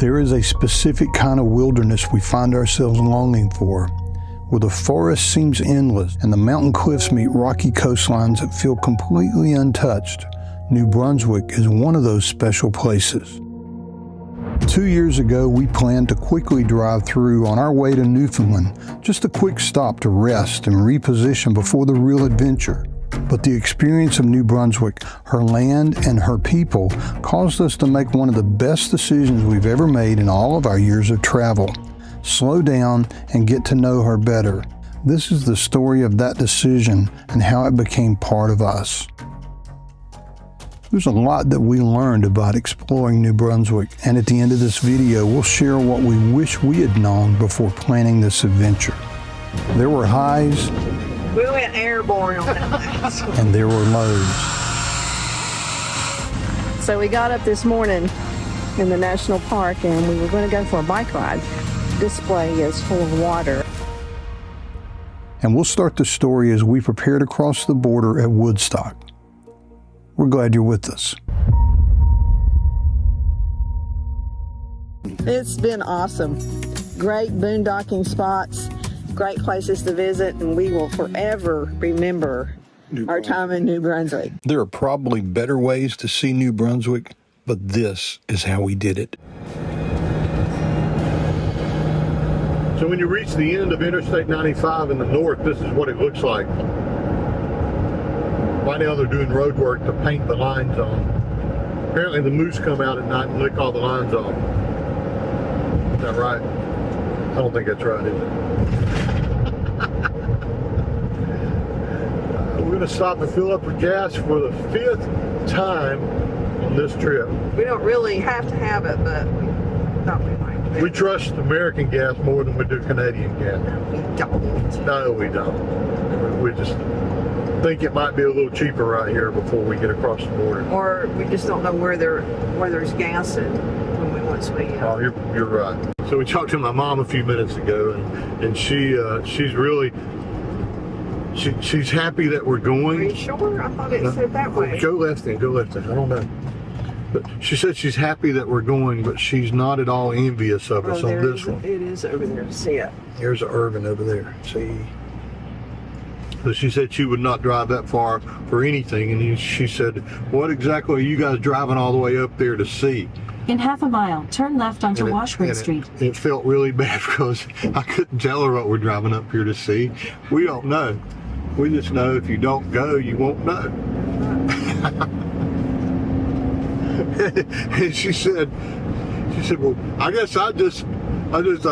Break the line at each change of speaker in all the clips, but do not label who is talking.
There is a specific kind of wilderness we find ourselves longing for, where the forest seems endless and the mountain cliffs meet rocky coastlines that feel completely untouched. New Brunswick is one of those special places. 2 years ago, we planned to quickly drive through on our way to Newfoundland, just a quick stop to rest and reposition before the real adventure. But the experience of New Brunswick, her land and her people, caused us to make one of the best decisions we've ever made in all of our years of travel. Slow down and get to know her better. This is the story of that decision and how it became part of us. There's a lot that we learned about exploring New Brunswick, and at the end of this video, we'll share what we wish we had known before planning this adventure. There were highs.
We went airborne on that.
And there were lows.
So we got up this morning in the national park and we were going to go for a bike ride. Display is full of water.
And we'll start the story as we prepare to cross the border at Woodstock. We're glad you're with us.
It's been awesome. Great boondocking spots, great places to visit, and we will forever remember our time in New Brunswick.
There are probably better ways to see New Brunswick, but this is how we did it.
So when you reach the end of Interstate 95 in the north, this is what it looks like. Right now they're doing road work to paint the lines on. Apparently the moose come out at night and lick all the lines off. Is that right? I don't think that's right, is it? We're going to stop and fill up for gas for the 5th time on this trip.
We don't really have to have it, but we thought we might.
We trust American gas more than we do Canadian gas.
We don't.
No, we don't. We just think it might be a little cheaper right here before we get across the border.
Or we just don't know where there's gas at when we want to be.
Oh, you're right. So we talked to my mom a few minutes ago, and she's really she's happy that we're going.
Are you sure? I thought it said that way.
Go left then. I don't know. But she said she's happy that we're going, but she's not at all envious of us on this one.
It is over there. See it.
Here's an Irvin over there. See. So she said she would not drive that far for anything, and she said, "What exactly are you guys driving all the way up there to see?"
In half a mile, turn left onto Washburn Street.
It felt really bad because I couldn't tell her what we're driving up here to see. We don't know. We just know if you don't go, you won't know. And she said, "Well, I guess I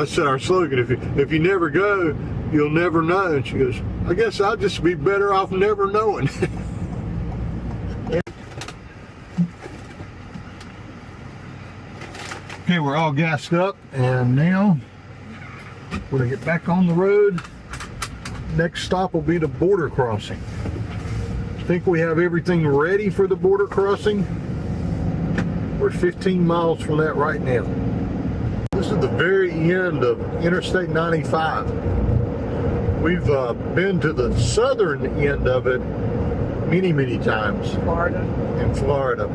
said our slogan: if you never go, you'll never know." And she goes, "I guess I'll just be better off never knowing." Okay, we're all gassed up, and now we're gonna get back on the road. Next stop will be the border crossing. I think we have everything ready for the border crossing. We're 15 miles from that right now. This is the very end of Interstate 95. We've been to the southern end of it many times.
Florida.
In Florida.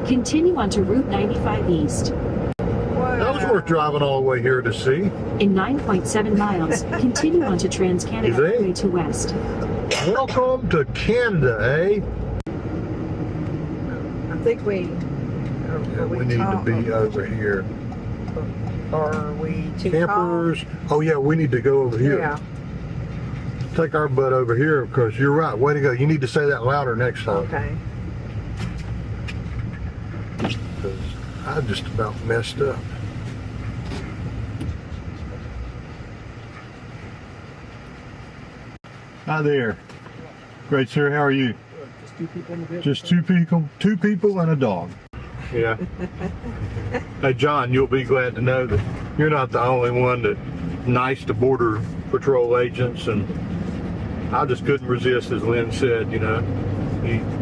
Continue onto Route 95 East.
That was worth driving all the way here to see.
In 9.7 miles, continue onto Trans-Canada
You think?
Highway to west.
Welcome to Canada, eh?
I think we
We need to be over here.
Are we too
Campers. Oh yeah, we need to go over here.
Yeah.
Take our butt over here because you're right. Way to go. You need to say that louder next time.
Okay.
Because I just about messed up. Hi there. Great, sir. How are you?
Just 2 people in the vehicle.
Just two people and a dog. Yeah. Hey, John, you'll be glad to know that you're not the only one that's nice to Border Patrol agents, and I just couldn't resist, as Lynn said, you know.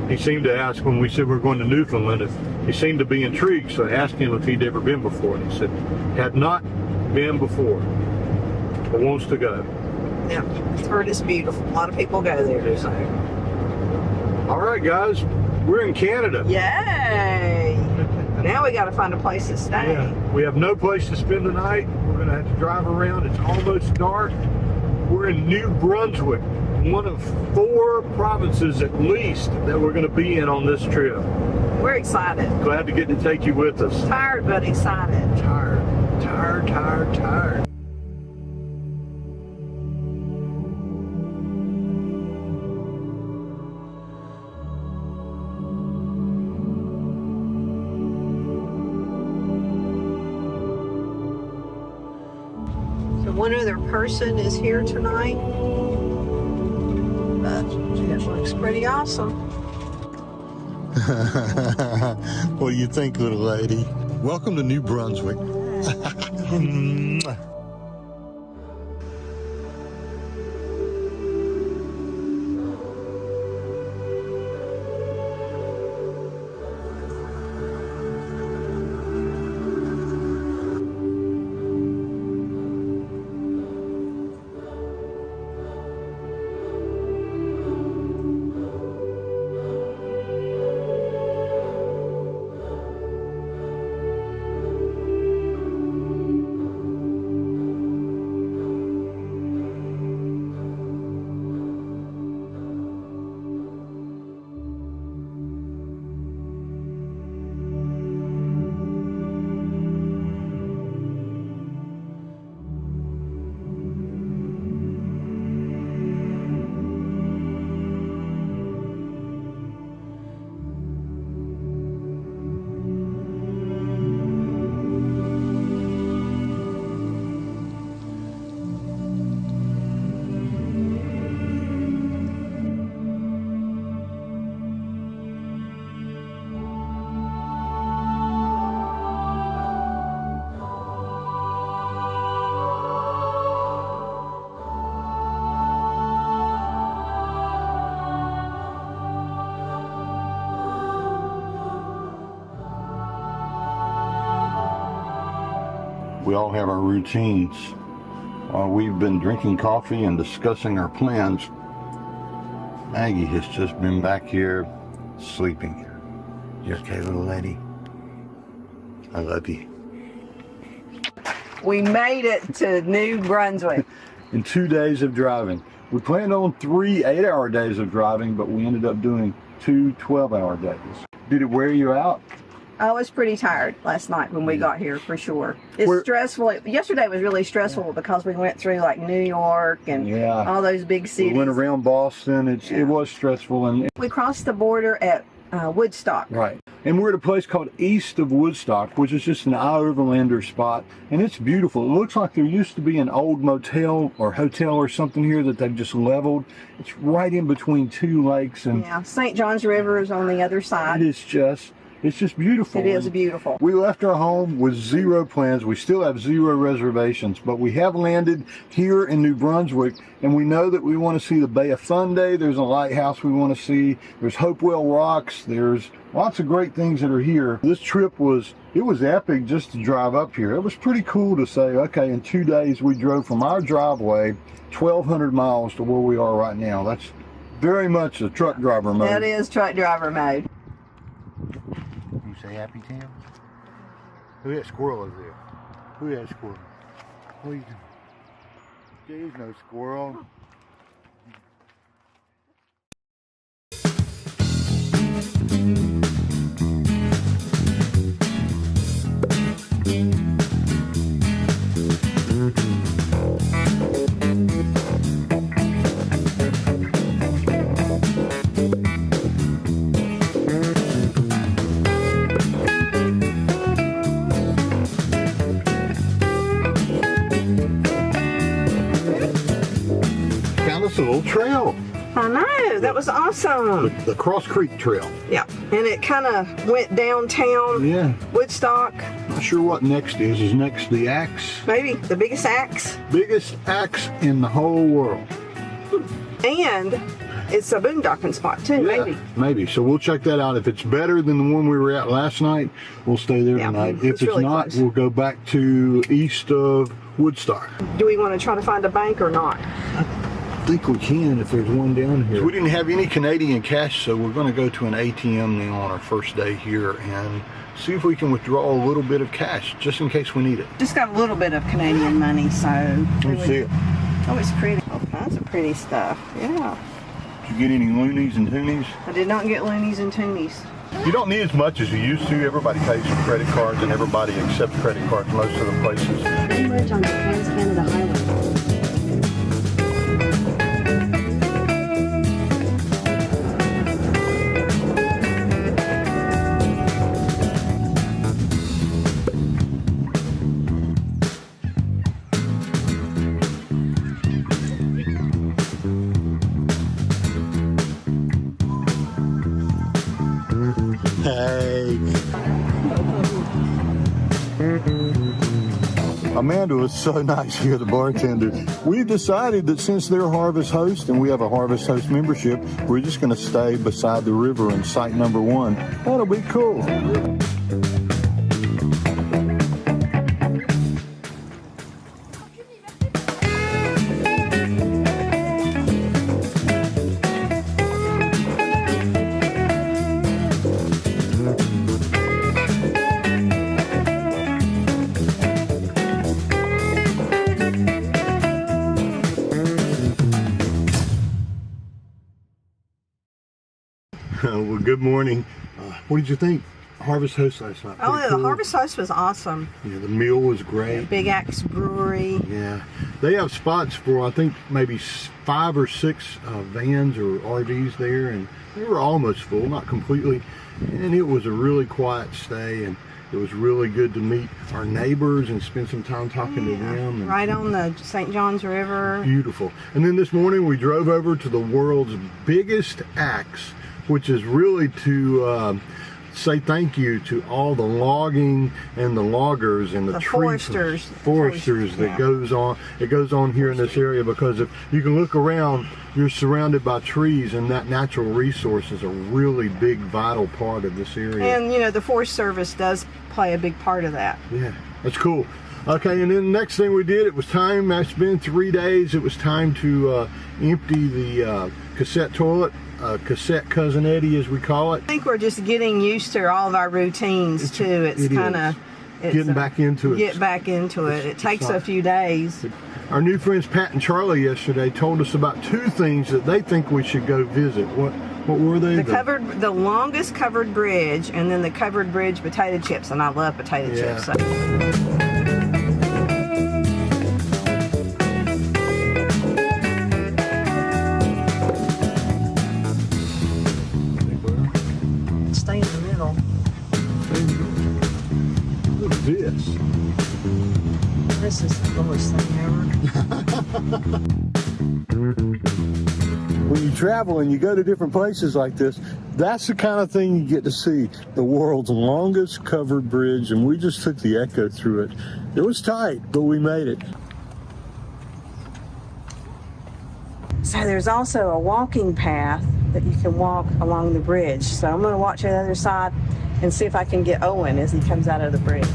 He seemed to ask when we said we were going to Newfoundland, he seemed to be intrigued, so I asked him if he'd ever been before, and he said, had not been before, but wants to go.
Yeah, I've heard it's beautiful. A lot of people go there. So.
All right, guys, we're in Canada.
Yay! Now we we got to find a place to stay.
Yeah, we have no place to spend the night. We're going to have to drive around. It's almost dark. We're in New Brunswick, one of 4 provinces at least that we're going to be in on this trip.
We're excited.
Glad to get to take you with us.
Tired but excited.
Tired, tired, tired, tired.
So one other person is here tonight. But it looks pretty awesome.
What do you think, little lady? Welcome to New Brunswick. We all have our routines. While we've been drinking coffee and discussing our plans, Maggie has just been back here sleeping. You okay, little lady? I love you.
We made it to New Brunswick.
In 2 days of driving. We planned on 3 8-hour days of driving, but we ended up doing 2 12-hour days. Did it wear you out?
I was pretty tired last night when we got here, for sure. It's stressful. Yesterday was really stressful because we went through like New York and all those big cities.
We went around Boston. It was stressful. And
we crossed the border at Woodstock.
Right. And we're at a place called east of Woodstock, which is just an overlander spot. And it's beautiful. It looks like there used to be an old motel or hotel or something here that they've just leveled. It's right in between 2 lakes. And
yeah, St. John's River is on the other side.
It's just beautiful.
It is beautiful.
We left our home with 0 plans. We still have 0 reservations, but we have landed here in New Brunswick, and we know that we want to see the Bay of Fundy. There's a lighthouse we want to see. There's Hopewell Rocks. There's lots of great things that are here. This trip was epic just to drive up here. It was pretty cool to say, okay, in 2 days we drove from our driveway 1,200 miles to where we are right now. That's very much a truck driver mode.
That is truck driver mode.
Say happy, Tim? Look at that squirrel over there. Look at that squirrel. What are you doing? There's no squirrel. A little trail.
I know, that was awesome.
The Cross Creek Trail.
Yeah, and it kind of went downtown.
Yeah.
Woodstock.
Not sure what next is. Is next the axe?
Maybe the biggest axe.
Biggest axe in the whole world.
And it's a boondocking spot too, maybe.
Maybe. So we'll check that out. If it's better than the one we were at last night, we'll stay there tonight. If it's
really
not,
close.
we'll go back to east of Woodstock.
Do we want to try to find a bank or not?
think we can if there's one down here. We didn't have any Canadian cash, so we're going to go to an ATM now on our first day here and see if we can withdraw a little bit of cash just in case we need it.
Just got a little bit of Canadian money, so.
Let me see it.
Oh, it's pretty. All kinds of pretty stuff. Yeah.
Did you get any loonies and toonies?
I did not get loonies and toonies.
You don't need as much as you used to. Everybody pays with credit cards and everybody accepts credit cards most of the places.
Then merge onto Trans-Canada Highway.
Hey. Amanda was so nice here, the bartender. We decided that since they're Harvest Host and we have a Harvest Host membership, we're just going to stay beside the river in site number 1. That'll be cool. Well, good morning. What did you think? Harvest Host last night.
Oh, yeah,
cool.
The Harvest Host was awesome.
Yeah, the meal was great.
Big Axe Brewery.
Yeah, they have spots for I think maybe 5 or 6 vans or RVs there, and they were almost full, not completely. And it was a really quiet stay, and it was really good to meet our neighbors and spend some time talking to them. And
right on the St. Johns River.
Beautiful. And then this morning we drove over to the world's biggest axe, which is really to say thank you to all the logging and the loggers and the foresters that goes on. It goes on here in this area, because if you can look around, you're surrounded by trees, and that natural resource is a really big, vital part of this area.
And you know, the Forest Service does play a big part of that.
Yeah, that's cool. Okay, and then the next thing we did, it was time. It's been 3 days. It was time to empty the cassette toilet. Cassette Cousin Eddie, as we call it.
I think we're just getting used to all of our routines too. It's kind of
getting back into it.
Get back into it. It takes a few days.
Our new friends Pat and Charlie yesterday told us about 2 things that they think we should go visit. What were they?
The longest covered bridge, and then the covered bridge potato chips, and I love potato chips. So. Stay in the middle.
Look at this.
This is the coolest thing ever.
When you travel and you go to different places like this, that's the kind of thing you get to see. The world's longest covered bridge, and we just took the Echo through it. It was tight, but we made it.
So there's also a walking path that you can walk along the bridge. So I'm going to watch the other side and see if I can get Owen as he comes out of the bridge.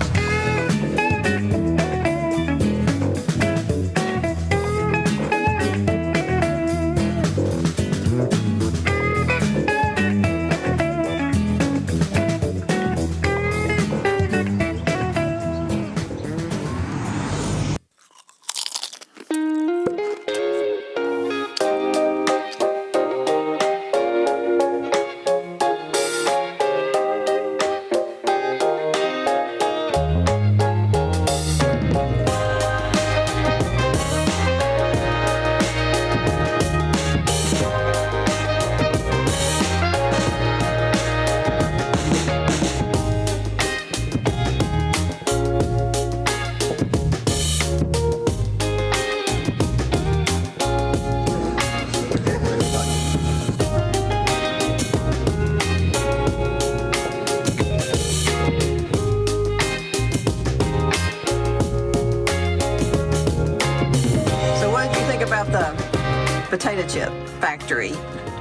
Potato chip factory.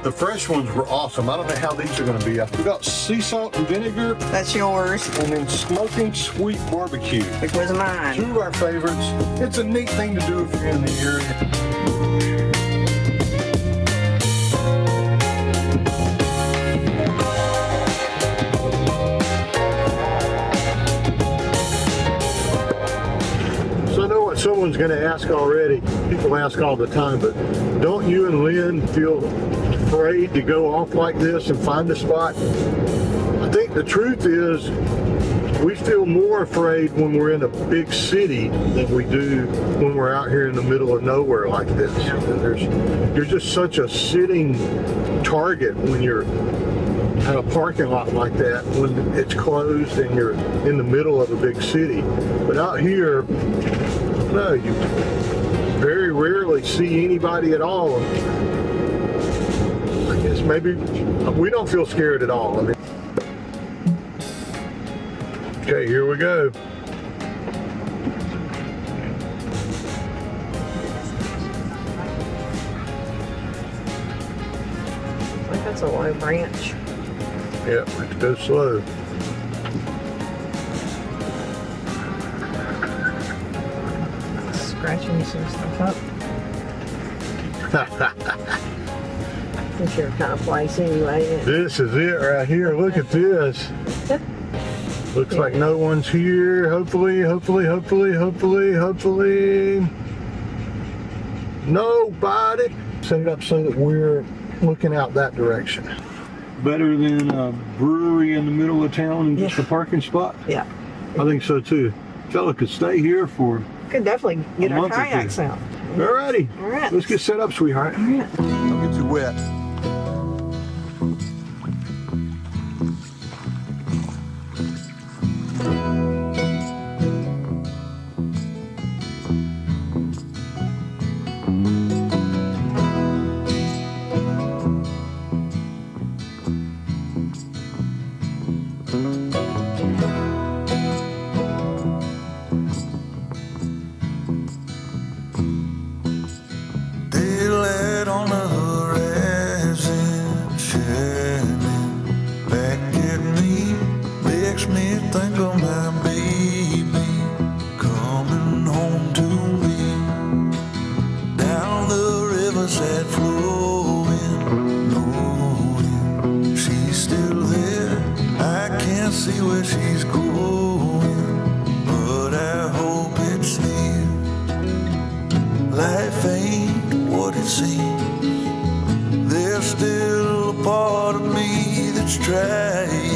The fresh ones were awesome. I don't know how these are going to be. We got sea salt and vinegar.
That's yours.
And then smoking sweet barbecue.
Which was mine.
2 of our favorites. It's a neat thing to do if you're in the area. someone's going to ask already. People ask all the time, but don't you and Lynn feel afraid to go off like this and find a spot? I think the truth is we feel more afraid when we're in a big city than we do when we're out here in the middle of nowhere like this. And you're just such a sitting target when you're at a parking lot like that, when it's closed and you're in the middle of a big city. But out here, no, you very rarely see anybody at all. I guess maybe we don't feel scared at all. I mean, okay, here we go.
I think that's a low branch.
Yeah, we have to go slow.
Scratching some stuff up. It's your kind of place anyway.
This is it right here. Look at this. Looks like no one's here. Hopefully. Nobody. Set it up so that we're looking out that direction. Better than a brewery in the middle of town and just a parking spot?
Yeah.
I think so too. Fella could stay here for
Could definitely get
a
our
month or two.
kayaks out.
Alrighty.
All right.
Let's get set up, sweetheart.
All right.
Don't get too wet.
Daylight on the horizon, shining back at me, makes me think of my baby coming home to me. Down the riverside flowing, knowing she's still there. I can't see where she's going, but I hope it's here. Life ain't what it seems. There's still a part of me that's trying.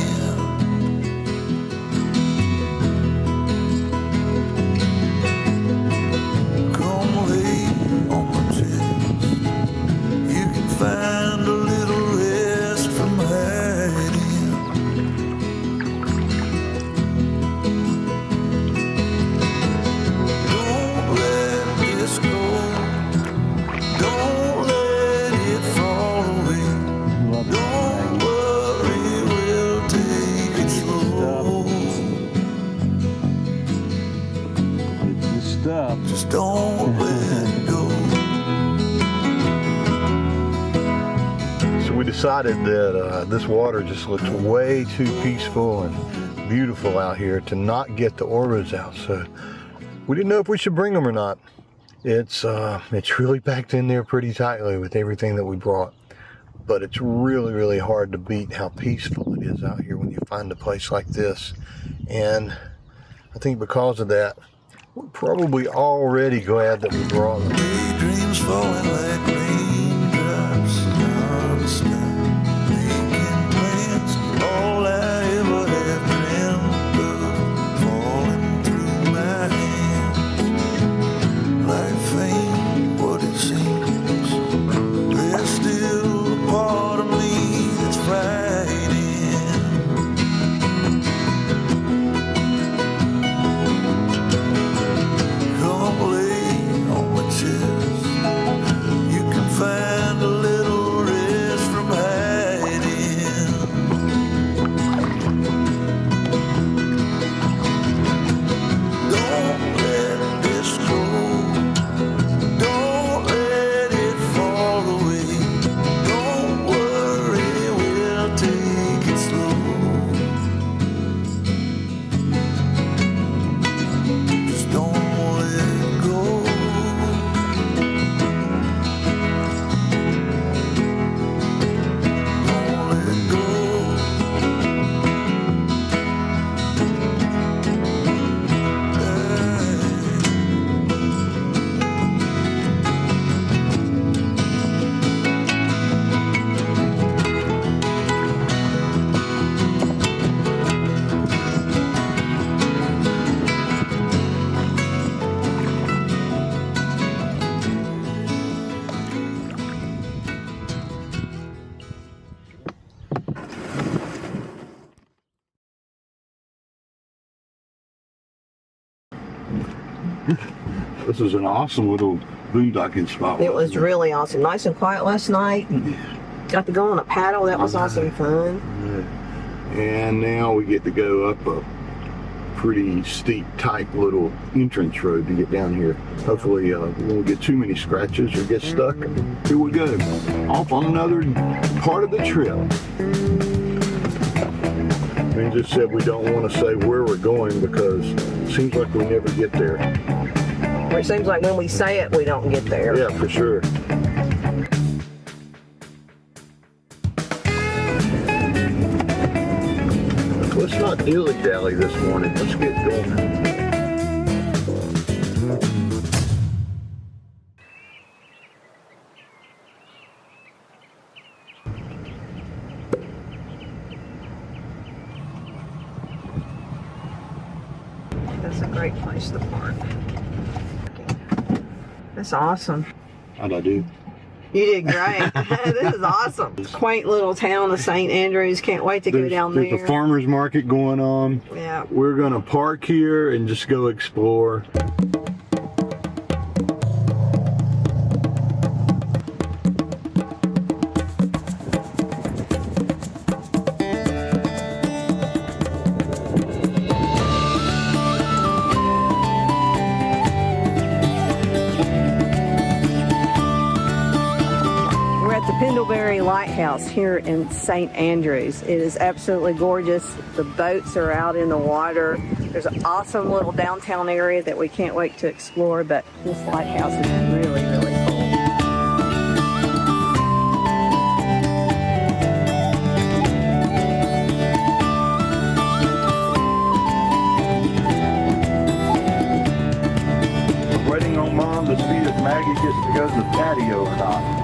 Come lay on my chest. You can find a little rest from hiding. Don't let this go. Don't let it fall away. Don't worry, we'll take it slow. Just don't let go.
So we decided that this water just looks way too peaceful and beautiful out here to not get the orbits out. So we didn't know if we should bring them or not. It's really packed in there pretty tightly with everything that we brought. But it's really, really hard to beat how peaceful it is out here when you find a place like this. And I think because of that, we're probably already glad that we brought them.
Daydreams falling like raindrops on the sky. Making plans, all I ever have dreamt of, falling through my hands. Life ain't what it seems. There's still a part of me that's fighting. Come lay on my chest. You
This is an awesome little boondocking spot.
It was really awesome. Nice and quiet last night. Got to go on a paddle. That was awesome fun.
And now we get to go up a pretty steep, tight little entrance road to get down here. Hopefully we won't get too many scratches or get stuck. Here we go. Off on another part of the trip. We just said we don't want to say where we're going because it seems like we never get there.
It seems like when we say it, we don't get there.
Yeah, for sure. Let's not dilly-dally this morning. Let's get going.
That's a great place to park. That's awesome.
How'd I do?
You did great. This is awesome. Quaint little town of St. Andrews. Can't wait to go down there.
There's a farmer's market going on.
Yeah.
We're going to park here and just go explore.
Pendlebury Lighthouse here in St. Andrews. It is absolutely gorgeous. The boats are out in the water. There's an awesome little downtown area that we can't wait to explore, but this lighthouse is really, really cool.
We're waiting on Mom to see if Maggie gets to go to the patio or not.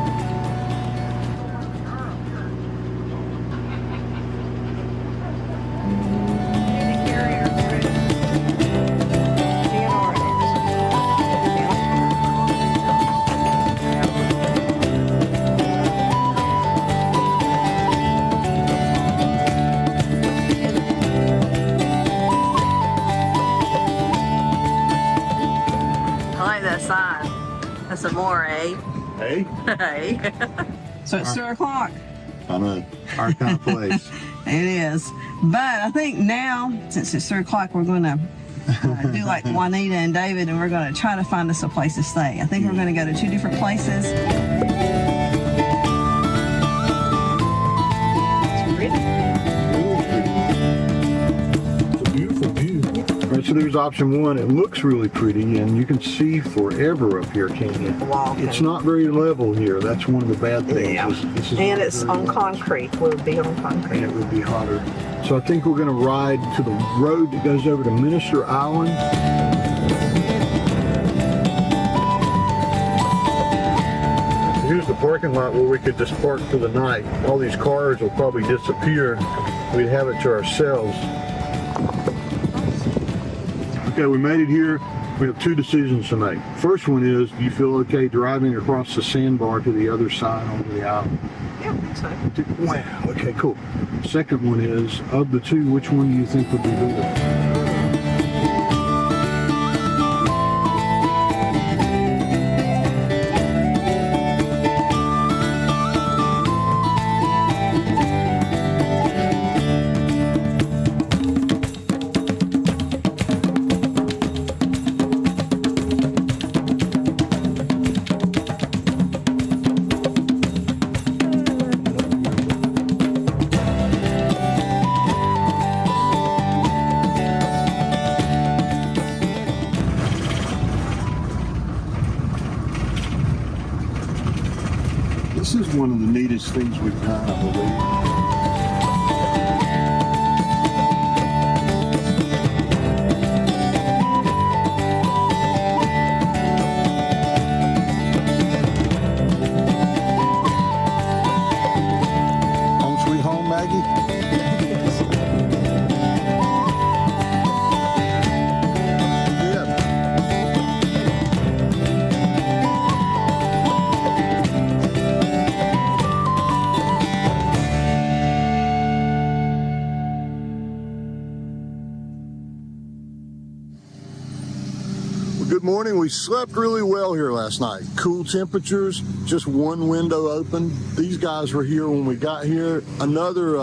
That's a more, eh?
Hey?
Hey. So it's 2 o'clock.
I know. Our kind of place.
It is. But I think now, since it's 3 o'clock, we're going to do like Juanita and David, and we're going to try to find us a place to stay. I think we're going to go to 2 different places.
It's a beautiful view. All right, so there's option 1. It looks really pretty, and you can see forever up here, can't you? It's not very level here. That's one of the bad things.
Yeah.
This is
And it's on concrete. We'll be on concrete.
And it would be hotter. So I think we're going to ride to the road that goes over to Minister Island. Here's the parking lot where we could just park for the night. All these cars will probably disappear. We'd have it to ourselves. Okay, we made it here. We have 2 decisions to make. First one is, do you feel okay driving across the sandbar to the other side over the island?
Yeah, I think so.
Wow, okay, cool. Second one is, of the 2, which one do you think would be better? This is one of the neatest things we've done, I believe. Home sweet home, Maggie?
Good morning. We slept really well here last night. Cool temperatures, just one window open. These guys were here when we got here. Another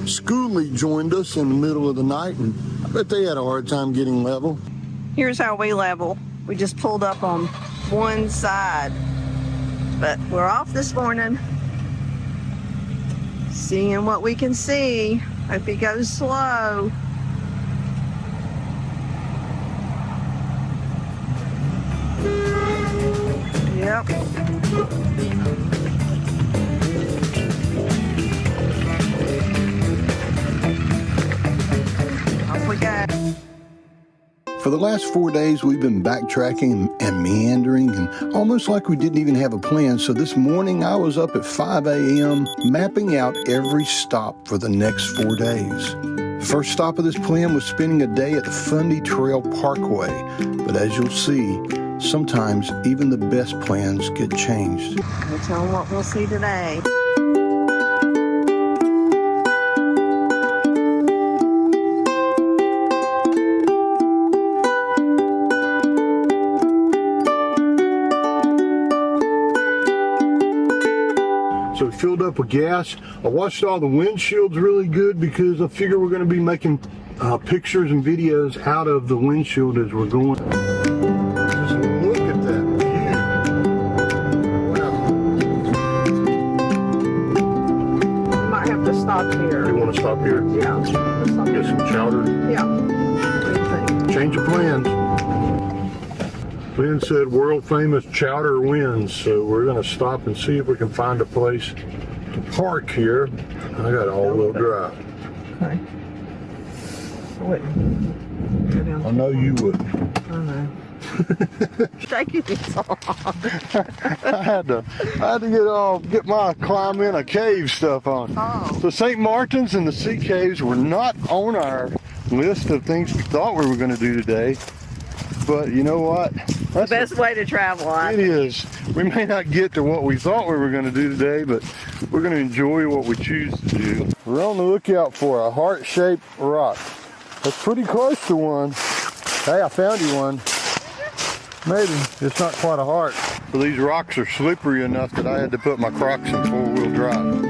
schoolie joined us in the middle of the night, and I bet they had a hard time getting level.
Here's how we level. We just pulled up on one side, but we're off this morning. Seeing what we can see. Hope it goes slow. Yep. Off we go.
For the last 4 days, we've been backtracking and meandering and almost like we didn't even have a plan. So this morning, I was up at 5 a.m. mapping out every stop for the next 4 days. First stop of this plan was spending a day at the Fundy Trail Parkway. But as you'll see, sometimes even the best plans get changed.
We'll tell them what we'll see today.
So we filled up with gas. I washed all the windshields really good because I figure we're going to be making pictures and videos out of the windshield as we're going.
Stop here.
You want to stop here?
Yeah. Let's stop
Get
here.
some chowder?
Yeah. What do you think?
Change of plans. Lynn said world famous chowder wins, so we're going to stop and see if we can find a place to park here. I got all-wheel drive.
Okay. I wouldn't go down.
I know you wouldn't.
I know. Shaking these off.
I had to get my climb in a cave stuff on.
Oh.
The St. Martin's and the Sea Caves were not on our list of things we thought we were going to do today. But you know what?
That's the best way to travel.
It is. We may not get to what we thought we were going to do today, but we're going to enjoy what we choose to do. We're on the lookout for a heart-shaped rock. That's pretty close to one. Hey, I found you one. Maybe. It's not quite a heart. But these rocks are slippery enough that I had to put my Crocs in four-wheel drive.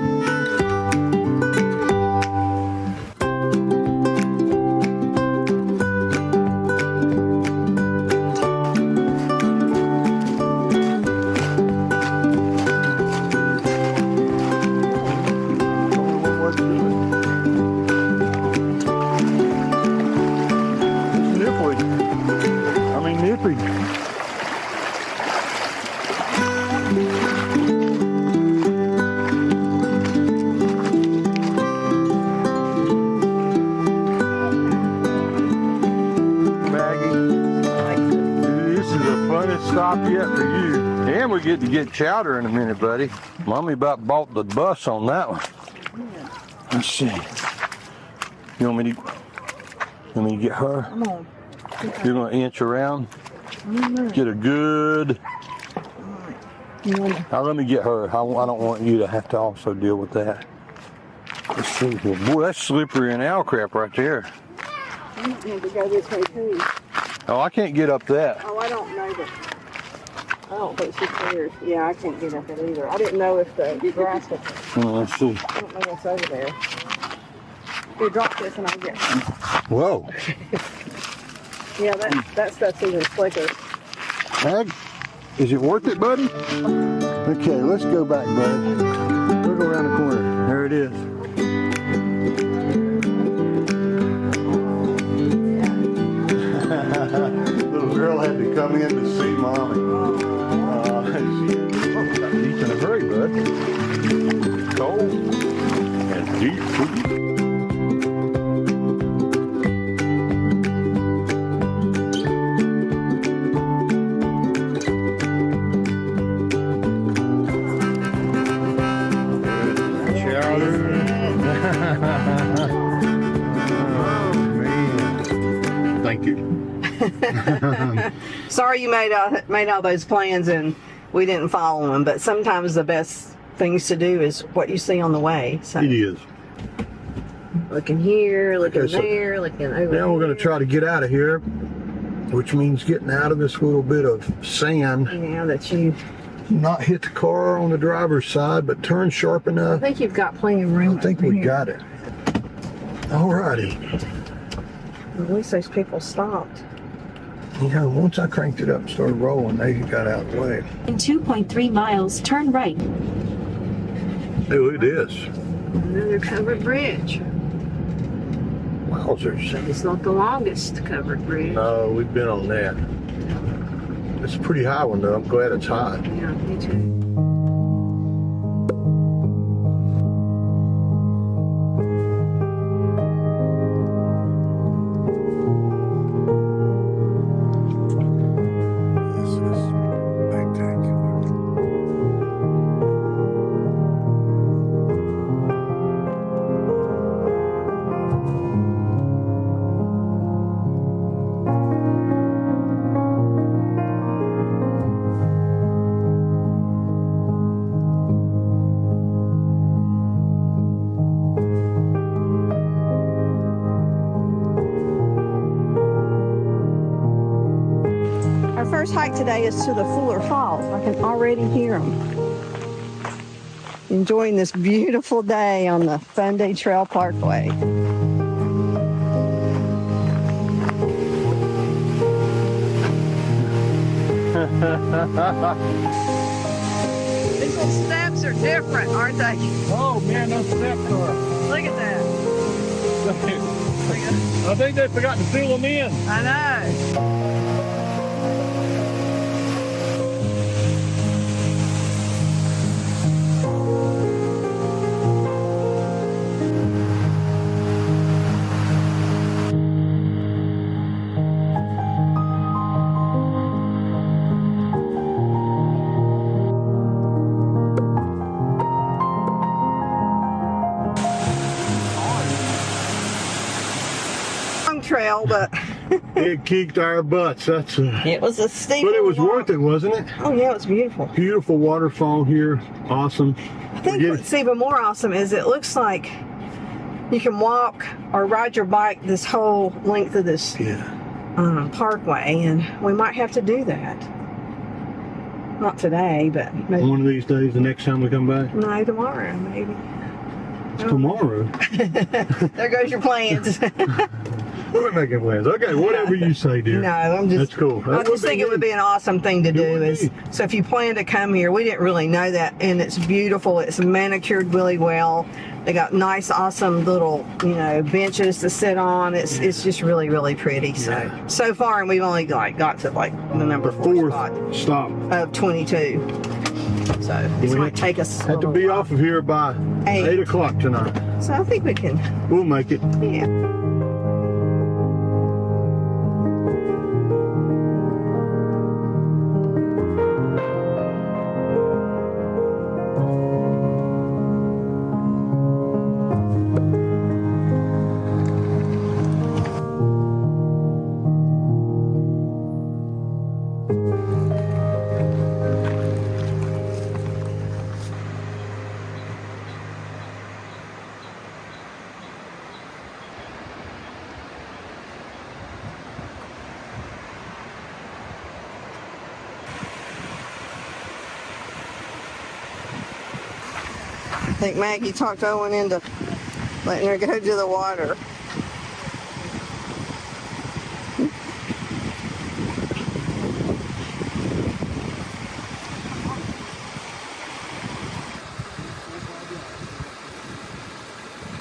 Stop yet for you. And we get to get chowder in a minute, buddy. Mommy about bought the bus on that one.
Yeah.
Let's see. You want me to get her?
Come on.
You're gonna inch around. Get a good. Now let me get her. I don't want you to have to also deal with that. Let's see here. Boy, that's slippery and owl crap right there.
You need to go this way too.
Oh, I can't get up that.
Oh, I don't know that. I don't think she's clear. Yeah, I can't get up it either. I didn't know if the grass was.
Let's see.
I don't know what's over there. Here, drop this and I'll get it.
Whoa.
Yeah, that stuff's even slicker.
Mag, is it worth it, buddy? Okay, let's go back, buddy. We'll go around the corner. There it is. Little girl had to come in to see mommy. She's in a hurry, bud. Cold and deep food. Thank you.
Sorry you made all those plans and we didn't follow them, but sometimes the best things to do is what you see on the way. So
It is.
looking here, looking
Okay, so
there, looking over
Now we're going to try to get out of here. which means getting out of this little bit of sand.
Yeah, that you.
Not hit the car on the driver's side, but turn sharp
I
enough.
think you've got plenty of room.
I think we got it. Alrighty.
At least those people stopped.
You know, once I cranked it up and started rolling, they got out of the way.
In 2.3 miles, turn right.
Oh, it is.
Another covered bridge.
Wowzers.
It's not the longest covered bridge.
No, we've been on that. It's a pretty high one, though. I'm glad it's high.
Yeah, me too.
This is spectacular.
Our first hike today is to the Fuller Falls. I can already hear them. Enjoying this beautiful day on the Fundy Trail Parkway. These little steps are different, aren't they?
Oh, man, those steps are...
Look at that.
I think they forgot to fill them in.
I know. Trail, but
It kicked our butts. That's
it was a steep.
but it was
walk.
worth it, wasn't it?
Oh yeah, it was beautiful.
Beautiful waterfall here. Awesome.
I think what's even more awesome is it looks like you can walk or ride your bike this whole length of this parkway, and we might have to do that. Not today, but maybe
One of these days, the next time we come back.
no, tomorrow, maybe.
It's tomorrow.
There goes your plans.
We're making plans. Okay, whatever you say, dear.
No, I'm just.
That's cool.
I just think it would be an awesome thing to do.
would
Is
be.
so if you plan to come here, we didn't really know that, and it's beautiful. It's manicured really well. They got nice, awesome little, benches to sit on. It's just really, really pretty. So far, and we've only got to like the number
The
4 spot
fourth stop.
of 22. So this
We
might take us. a
Had to
little
be
while.
off of here by 8 o'clock tonight.
So I think we can.
We'll make it.
Yeah. I think Maggie talked Owen into letting her go to the water.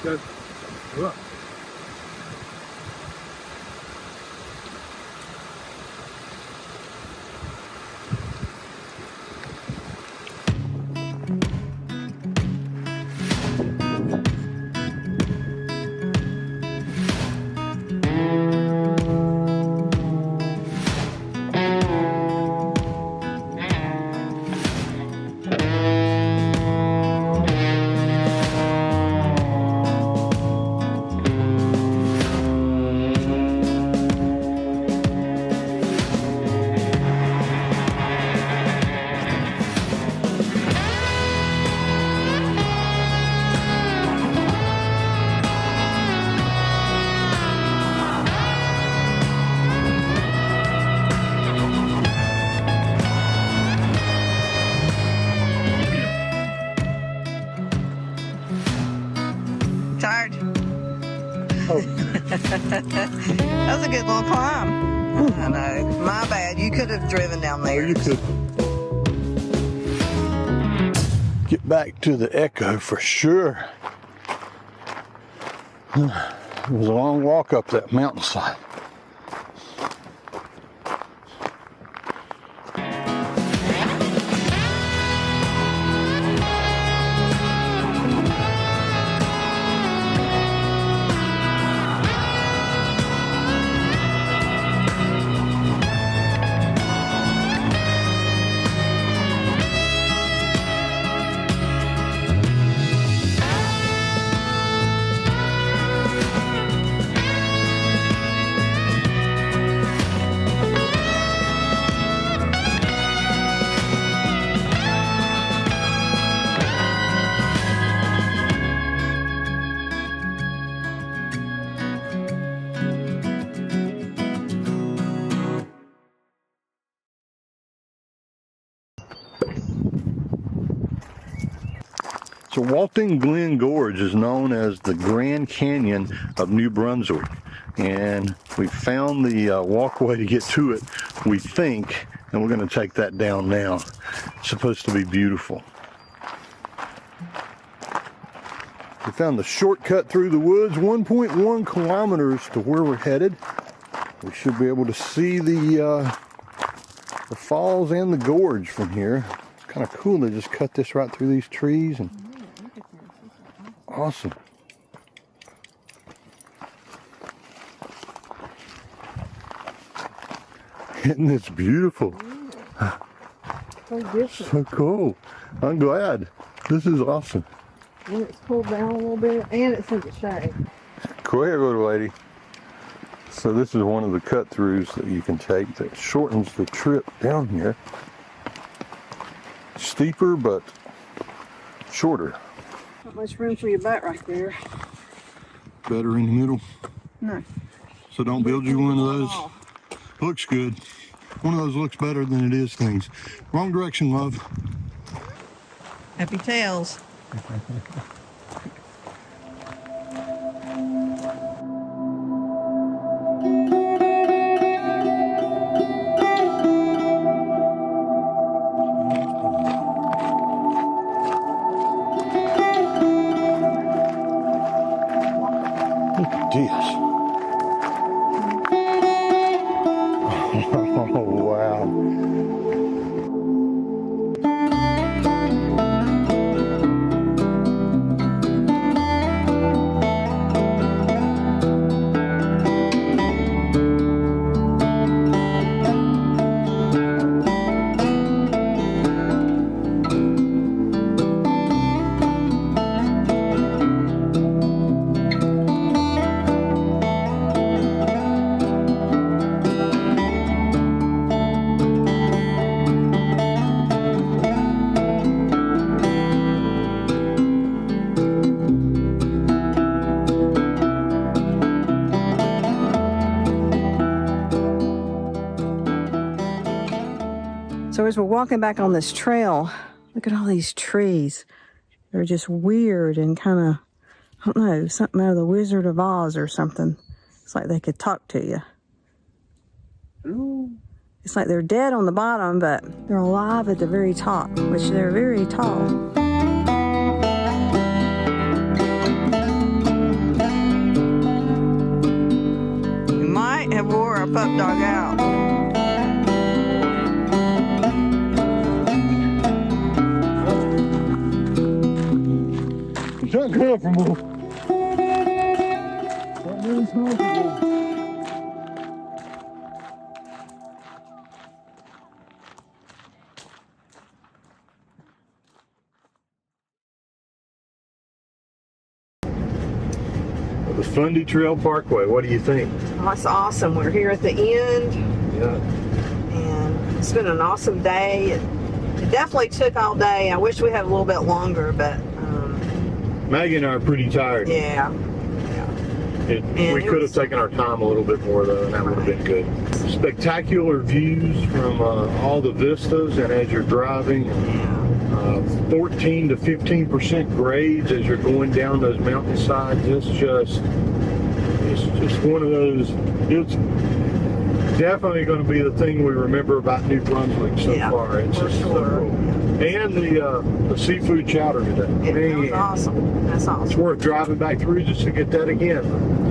Good. Look.
That was a good little climb. I know. My bad. You could have driven down there.
You could get back to the Echo for sure. It was a long walk up that mountainside. So Walton Glen Gorge is known as the Grand Canyon of New Brunswick, and we found the walkway to get to it, we think, and we're going to take that down now. It's supposed to be beautiful. We found the shortcut through the woods, 1.1 kilometers to where we're headed. We should be able to see the falls and the gorge from here. It's kind of cool. They just cut this right through these trees, and awesome. Isn't this beautiful?
So different.
So cool. I'm glad. This is awesome.
And it's pulled down a little bit, and it's in the shade.
Go ahead, little lady. So this is one of the cut throughs that you can take that shortens the trip down here. Steeper, but shorter.
Not much room for your butt right there.
Better in the middle.
No.
So don't build you one of those. Looks good. One of those looks better than it is things. Wrong direction, love.
Happy tails.
Look at this. Oh, wow.
So as we're walking back on this trail, look at all these trees. They're just weird and kind of, I don't know, something out of the Wizard of Oz or something. It's like they could talk to you. Ooh. It's like they're dead on the bottom, but they're alive at the very top, which they're very tall. We might have wore our pup dog out.
It's uncomfortable. That is comfortable. The Fundy Trail Parkway, what do you think?
Oh, that's awesome. We're here at the end.
Yeah.
And it's been an awesome day. It definitely took all day. I wish we had a little bit longer, but
Maggie and I are pretty tired.
yeah.
We could have taken our time a little bit more though, and that would have been good. Spectacular views from all the vistas, and as you're driving, 14 to 15% grades as you're going down those mountainsides. It's
it's just one of those. It's definitely going to be the thing we remember about New Brunswick so far. It's
for
just
sure.
so cool. And the seafood chowder today.
Yeah, that was
Man,
awesome. That's
it's
awesome.
worth driving back through just to get that again.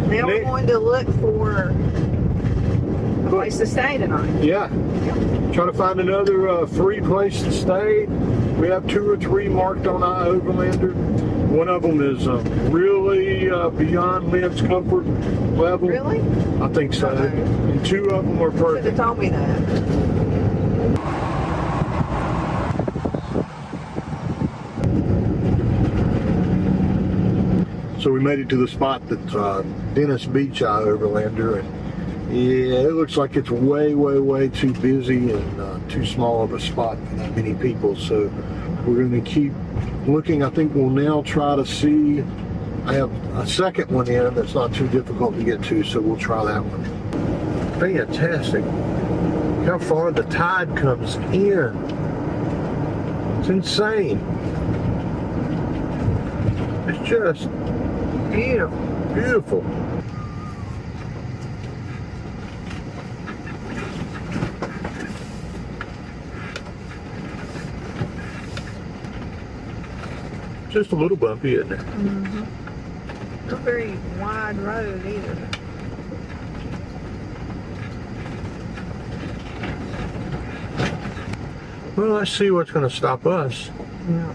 Now we're
Man,
going to look for a place to stay tonight.
yeah. Try to find another free place to stay. We have 2 or 3 marked on our Overlander. One of them is really beyond Lynn's comfort level.
Really?
I think so.
Uh-oh.
And 2 of them are
Should have
perfect.
told me that.
So we made it to the spot that's Dennis Beach Overlander, and yeah, it looks like it's way, way, way too busy and too small of a spot for that many people. So we're going to keep looking. I think we'll now try to see. I have a second one in that's not too difficult to get to, so we'll try that one. Fantastic! How far the tide comes in. It's insane. It's just beautiful, beautiful. Just a little bumpy, isn't it?
Not a very wide road either.
Well, let's see what's going to stop us.
Yeah.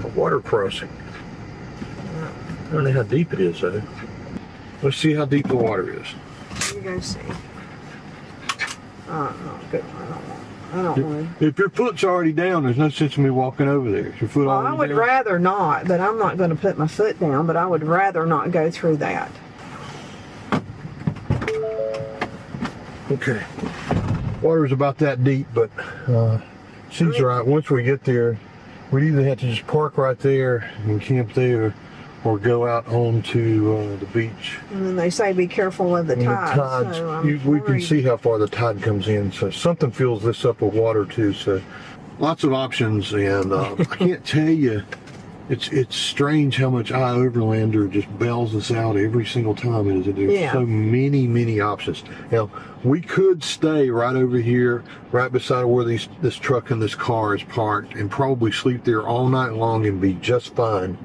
A water crossing. I don't know how deep it is, though. Let's see how deep the water is.
Let me go see. No, good. I don't want.
If your foot's already down, there's no sense in me walking over there. Is your foot
Well,
already
I would
down?
rather not, but I'm not going to put my foot down, but I would rather not go through that.
Okay. Water's about that deep, but she's right. Once we get there, we'd either have to just park right there and camp there, or go out onto the beach.
And then they say be careful of the
And
tide.
the tides,
So I'm
we can
worried.
see how far the tide comes in. So something fills this up with water too. So lots of options, and I can't tell you. It's strange how much Overlander just bails us out every single time. There's
Yeah.
so many options. Now we could stay right over here, right beside where this truck and this car is parked, and probably sleep there all night long and be just fine.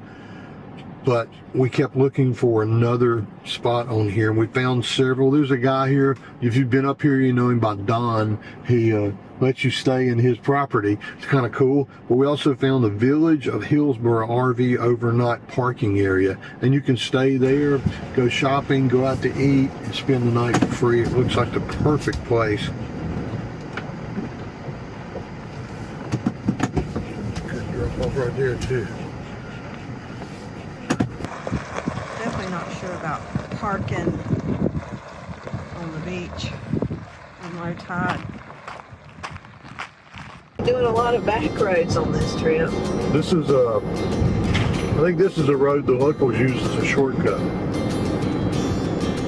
But we kept looking for another spot on here, and we found several. There's a guy here. If you've been up here, you know him by Don. He lets you stay in his property. It's kind of cool. But we also found the Village of Hillsborough RV overnight parking area, and you can stay there, go shopping, go out to eat, and spend the night for free. It looks like the perfect place. Could drop off right there too.
Definitely not sure about parking on the beach on low tide. Doing a lot of back roads on this trip.
This is I think this is a road the locals use as a shortcut.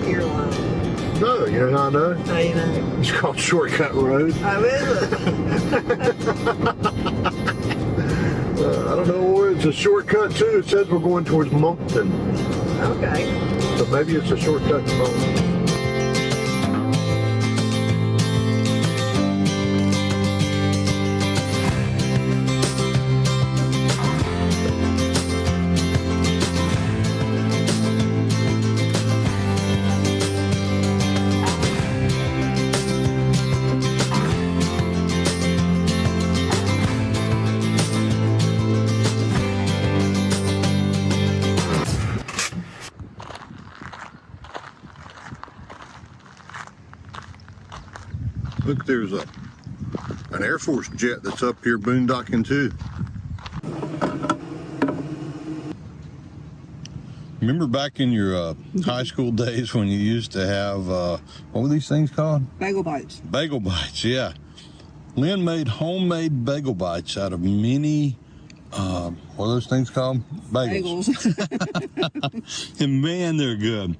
You're lying.
No, you know how I know?
How you know?
It's called Shortcut Road.
Oh, is it?
I don't know where it's a shortcut to. It says we're going towards Moncton.
Okay.
So maybe it's a shortcut to Moncton. Look, there's an Air Force jet that's up here boondocking too. Remember back in your high school days when you used to have, what were these things called?
Bagel bites.
Bagel bites, yeah. Lynn made homemade bagel bites out of mini, what are those things called? Bagels. And man, they're good.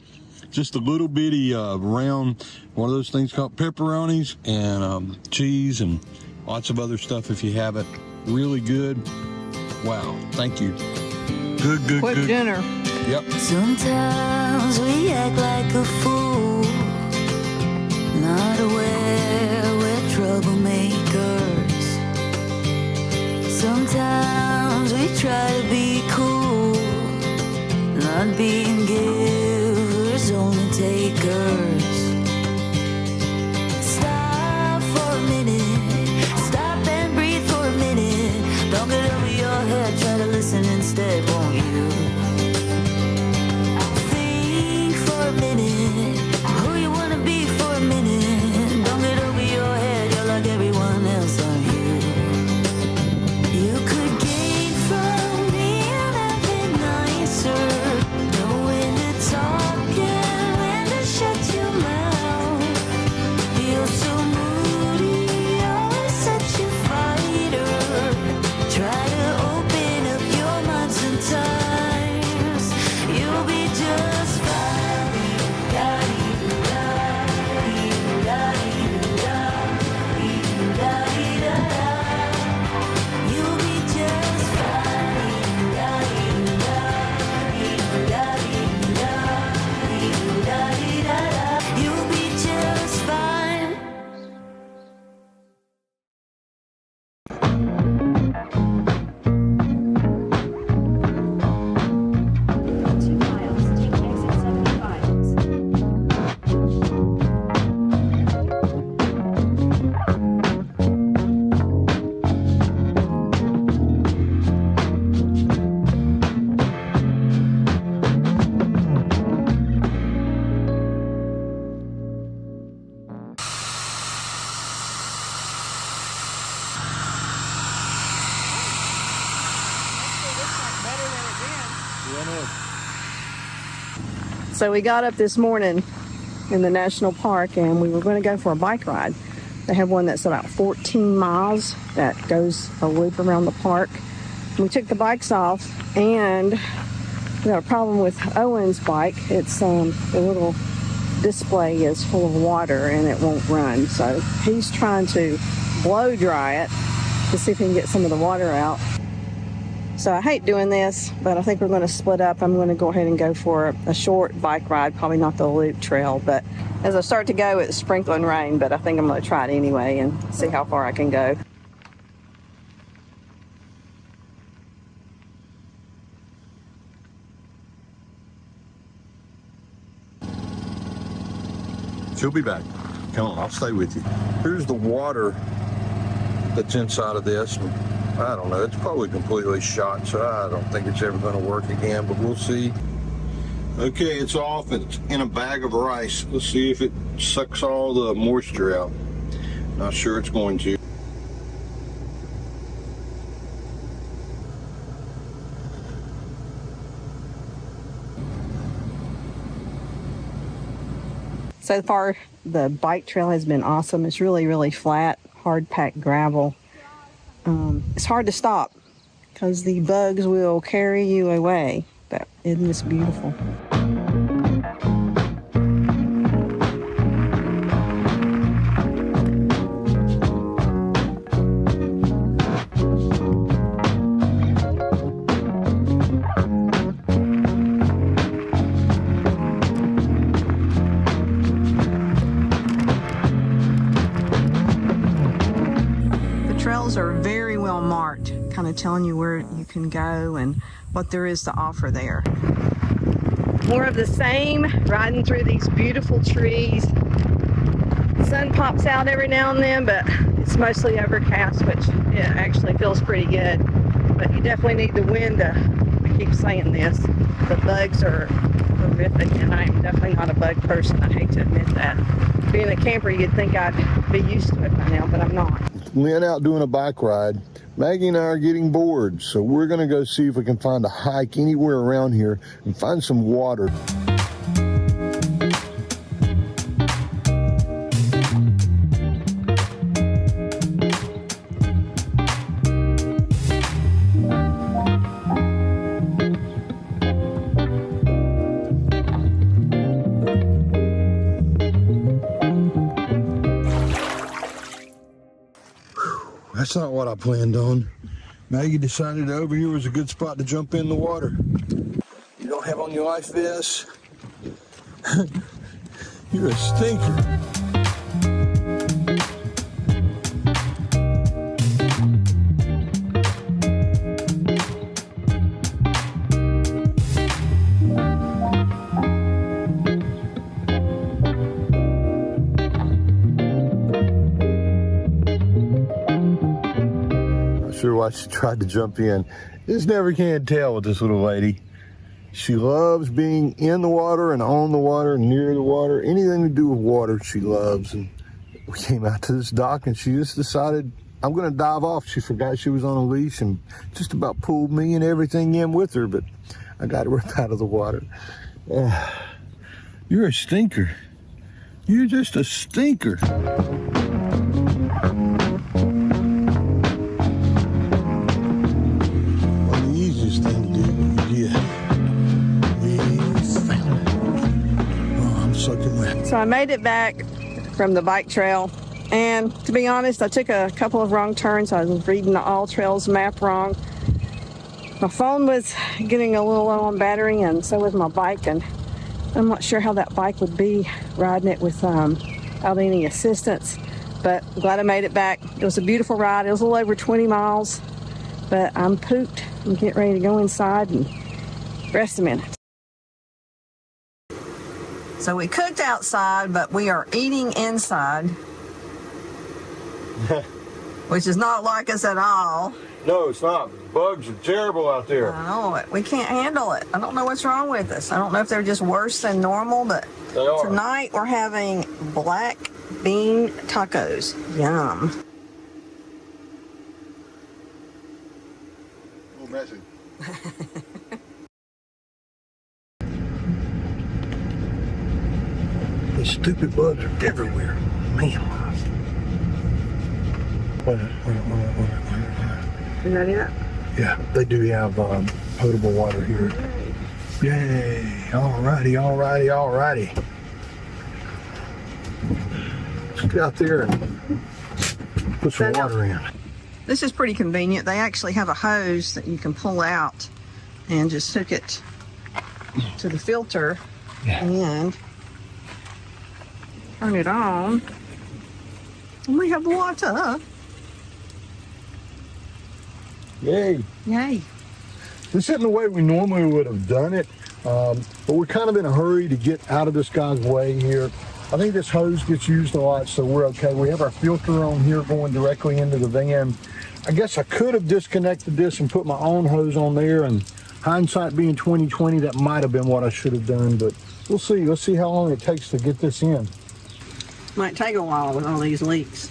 Just a little bitty round, one of those things called pepperonis, and cheese and lots of other stuff if you have it. Really good. Wow, thank you. Good.
Quick dinner.
Yep.
Sometimes we act like a fool, not aware we're troublemakers. Sometimes we try to be cool, not being givers, only takers. Stop for a minute, stop and breathe for a minute. Don't get over your head, try to listen instead, won't you? Think for a minute, who you wanna be for a minute. Don't get over your head, you're like everyone else, aren't you? You could gain from being a bit nicer, know when to talk and when to shut your mouth. You're so moody, always such a fighter. Try to open up your mind sometimes. You'll be just fine. You'll be just fine. You'll be just fine.
2 miles, take exit 75.
So we got up this morning in the national park and we were going to go for a bike ride. They have one that's about 14 miles that goes a loop around the park. We took the bikes off and we got a problem with Owen's bike. It's the little display is full of water and it won't run. So he's trying to blow dry it to see if he can get some of the water out. So I hate doing this, but I think we're going to split up. I'm going to go ahead and go for a short bike ride, probably not the loop trail. But as I start to go, it's sprinkling rain, but I think I'm going to try it anyway and see how far I can go.
She'll be back. Come on, I'll stay with you. Here's the water that's inside of this. I don't know, it's probably completely shot, so I don't think it's ever going to work again, but we'll see. Okay, it's off. It's in a bag of rice. Let's see if it sucks all the moisture out. Not sure it's going to.
So far, the bike trail has been awesome. It's really, really flat, hard-packed gravel. It's hard to stop because the bugs will carry you away. But isn't this beautiful? Are very well marked, kind of telling you where you can go and what there is to offer there. More of the same, riding through these beautiful trees. The sun pops out every now and then, but it's mostly overcast, which it actually feels pretty good. But you definitely need the wind I keep saying this. The bugs are horrific, and I'm definitely not a bug person. I hate to admit that. Being a camper, you'd think I'd be used to it by now, but I'm not.
Went out doing a bike ride. Maggie and I are getting bored, so we're going to go see if we can find a hike anywhere around here and find some water. That's not what I planned on.
Maggie decided over here was a good spot to jump in the water. You don't have on your life vest? You're a stinker. Sure why she tried to jump in. Just never can tell with this little lady. She loves being in the water and on the water and near the water. Anything to do with water she loves. And we came out to this dock and she just decided, I'm gonna dive off. She forgot she was on a leash and just about pulled me and everything in with her, but I got her up out of the water. You're a stinker. You're just a stinker.
So I made it back from the bike trail, and to be honest, I took a couple of wrong turns. I was reading the All Trails map wrong. My phone was getting a little low on battery, and so was my bike, and I'm not sure how that bike would be riding it without any assistance, but I'm glad I made it back. It was a beautiful ride. It was a little over 20 miles, but I'm pooped. I'm getting ready to go inside and rest a minute. So we cooked outside, but we are eating inside, which is not like us at all.
No, it's not. Bugs are terrible out there.
I know it. We can't handle it. I don't know what's wrong with us. I don't know if they're just worse than normal, but
They are.
Tonight we're having black bean tacos. Yum.
Oh, messy.
These stupid bugs are everywhere. Man. Wait.
You ready up?
Yeah, they do have potable water here. Yay. Alrighty. Let's get out there and put some water in.
This is pretty convenient. They actually have a hose that you can pull out and just hook it to the filter and turn it on. And we have water.
Yay. This isn't the way we normally would have done it, but we're kind of in a hurry to get out of this guy's way here. I think this hose gets used a lot, so we're okay. We have our filter on here going directly into the van. I guess I could have disconnected this and put my own hose on there, and hindsight being 2020, that might have been what I should have done, but we'll see. Let's see how long it takes to get this in.
Might take a while with all these leaks.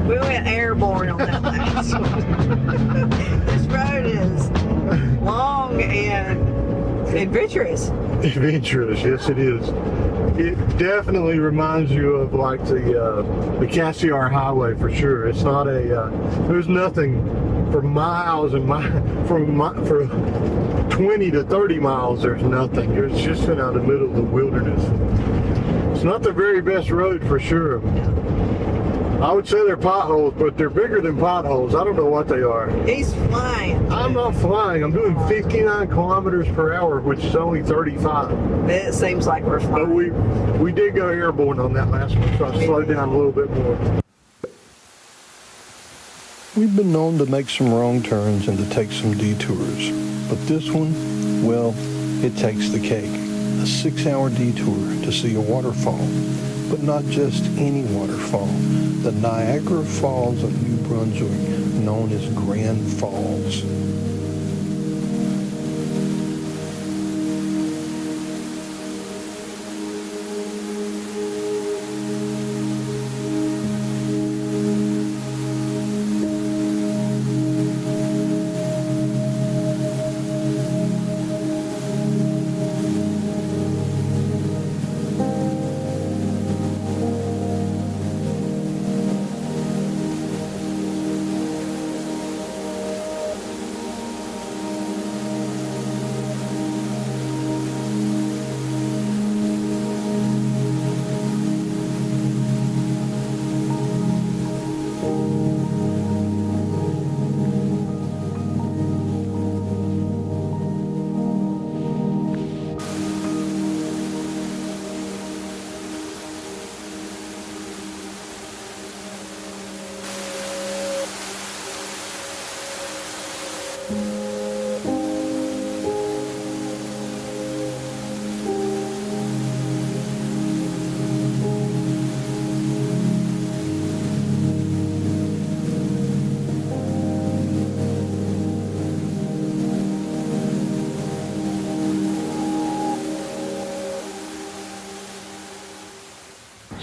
We went airborne on that last one. This road is long and adventurous.
Adventurous, yes it is. It definitely reminds you of like the Cassiar Highway for sure. It's not a there's nothing for miles and for 20 to 30 miles. There's nothing. It's just out in the middle of the wilderness. It's not the very best road for sure. I would say they're potholes, but they're bigger than potholes. I don't know what they are.
He's flying.
I'm not flying. I'm doing 59 kilometers per hour, which is only 35.
It seems like we're
But
flying.
we did go airborne on that last one, so I slowed down a little bit more. We've been known to make some wrong turns and to take some detours, but this one, well, it takes the cake. A 6-hour detour to see a waterfall, but not just any waterfall. The Niagara Falls of New Brunswick, known as Grand Falls.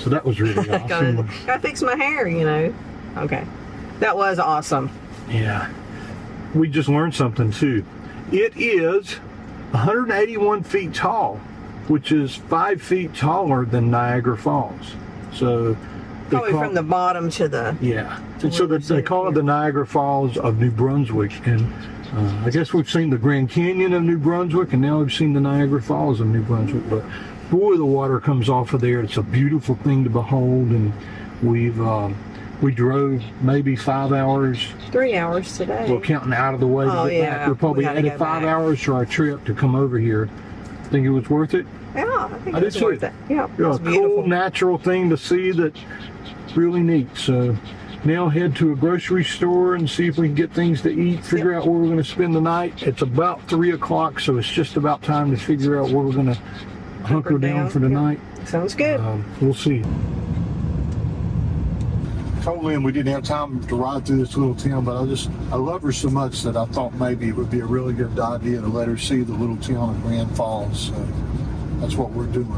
So that was really awesome.
Gotta fix my hair, you know. Okay. That was awesome.
Yeah. We just learned something too. It is 181 feet tall, which is 5 feet taller than Niagara Falls. So
Probably from the bottom to the...
Yeah. And so they call it the Niagara Falls of New Brunswick. And I guess we've seen the Grand Canyon of New Brunswick, and now we've seen the Niagara Falls of New Brunswick. But boy, the water comes off of there. It's a beautiful thing to behold. And we drove maybe 5 hours.
3 hours today.
Well, counting out of the way to get back. We probably added 5 hours to our trip to come over here. Think it was worth it?
Yeah, I think it was worth it. Yeah,
a cool, natural thing to see that's really neat. So now head to a grocery store and see if we can get things to eat, figure out where we're going to spend the night. It's about 3 o'clock, so it's just about time to figure out where we're going to hunker down for the night.
Sounds good.
We'll see. Told Lynn we didn't have time to ride through this little town, but I love her so much that I thought maybe it would be a really good idea to let her see the little town of Grand Falls. So that's what we're doing.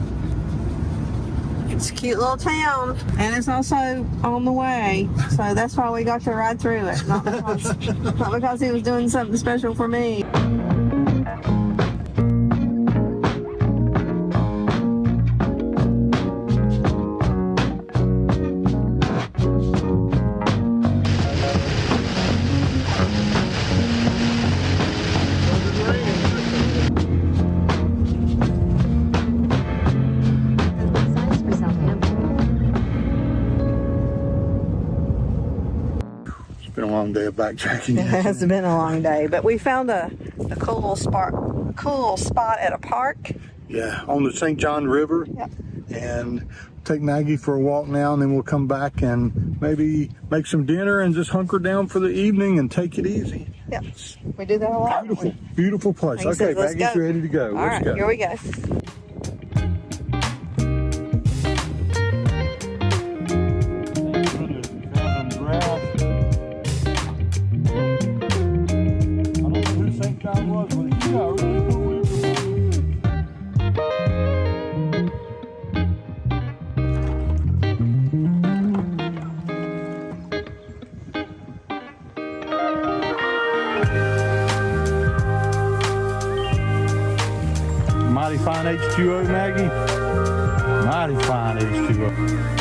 It's a cute little town, and it's also on the way, so that's why we got to ride through it. Not because he was doing something special for me.
Day of backtracking.
It has been a long day, but we found a cool little spot at a park.
Yeah, on the St. John River.
Yep.
And take Maggie for a walk now, and then we'll come back and maybe make some dinner and just hunker down for the evening and take it easy.
Yep, we do that a lot.
Beautiful, beautiful place.
Like
Okay,
said,
Maggie's ready to go.
All right, here we go.
Mighty fine H2O, Maggie. Mighty fine H2O.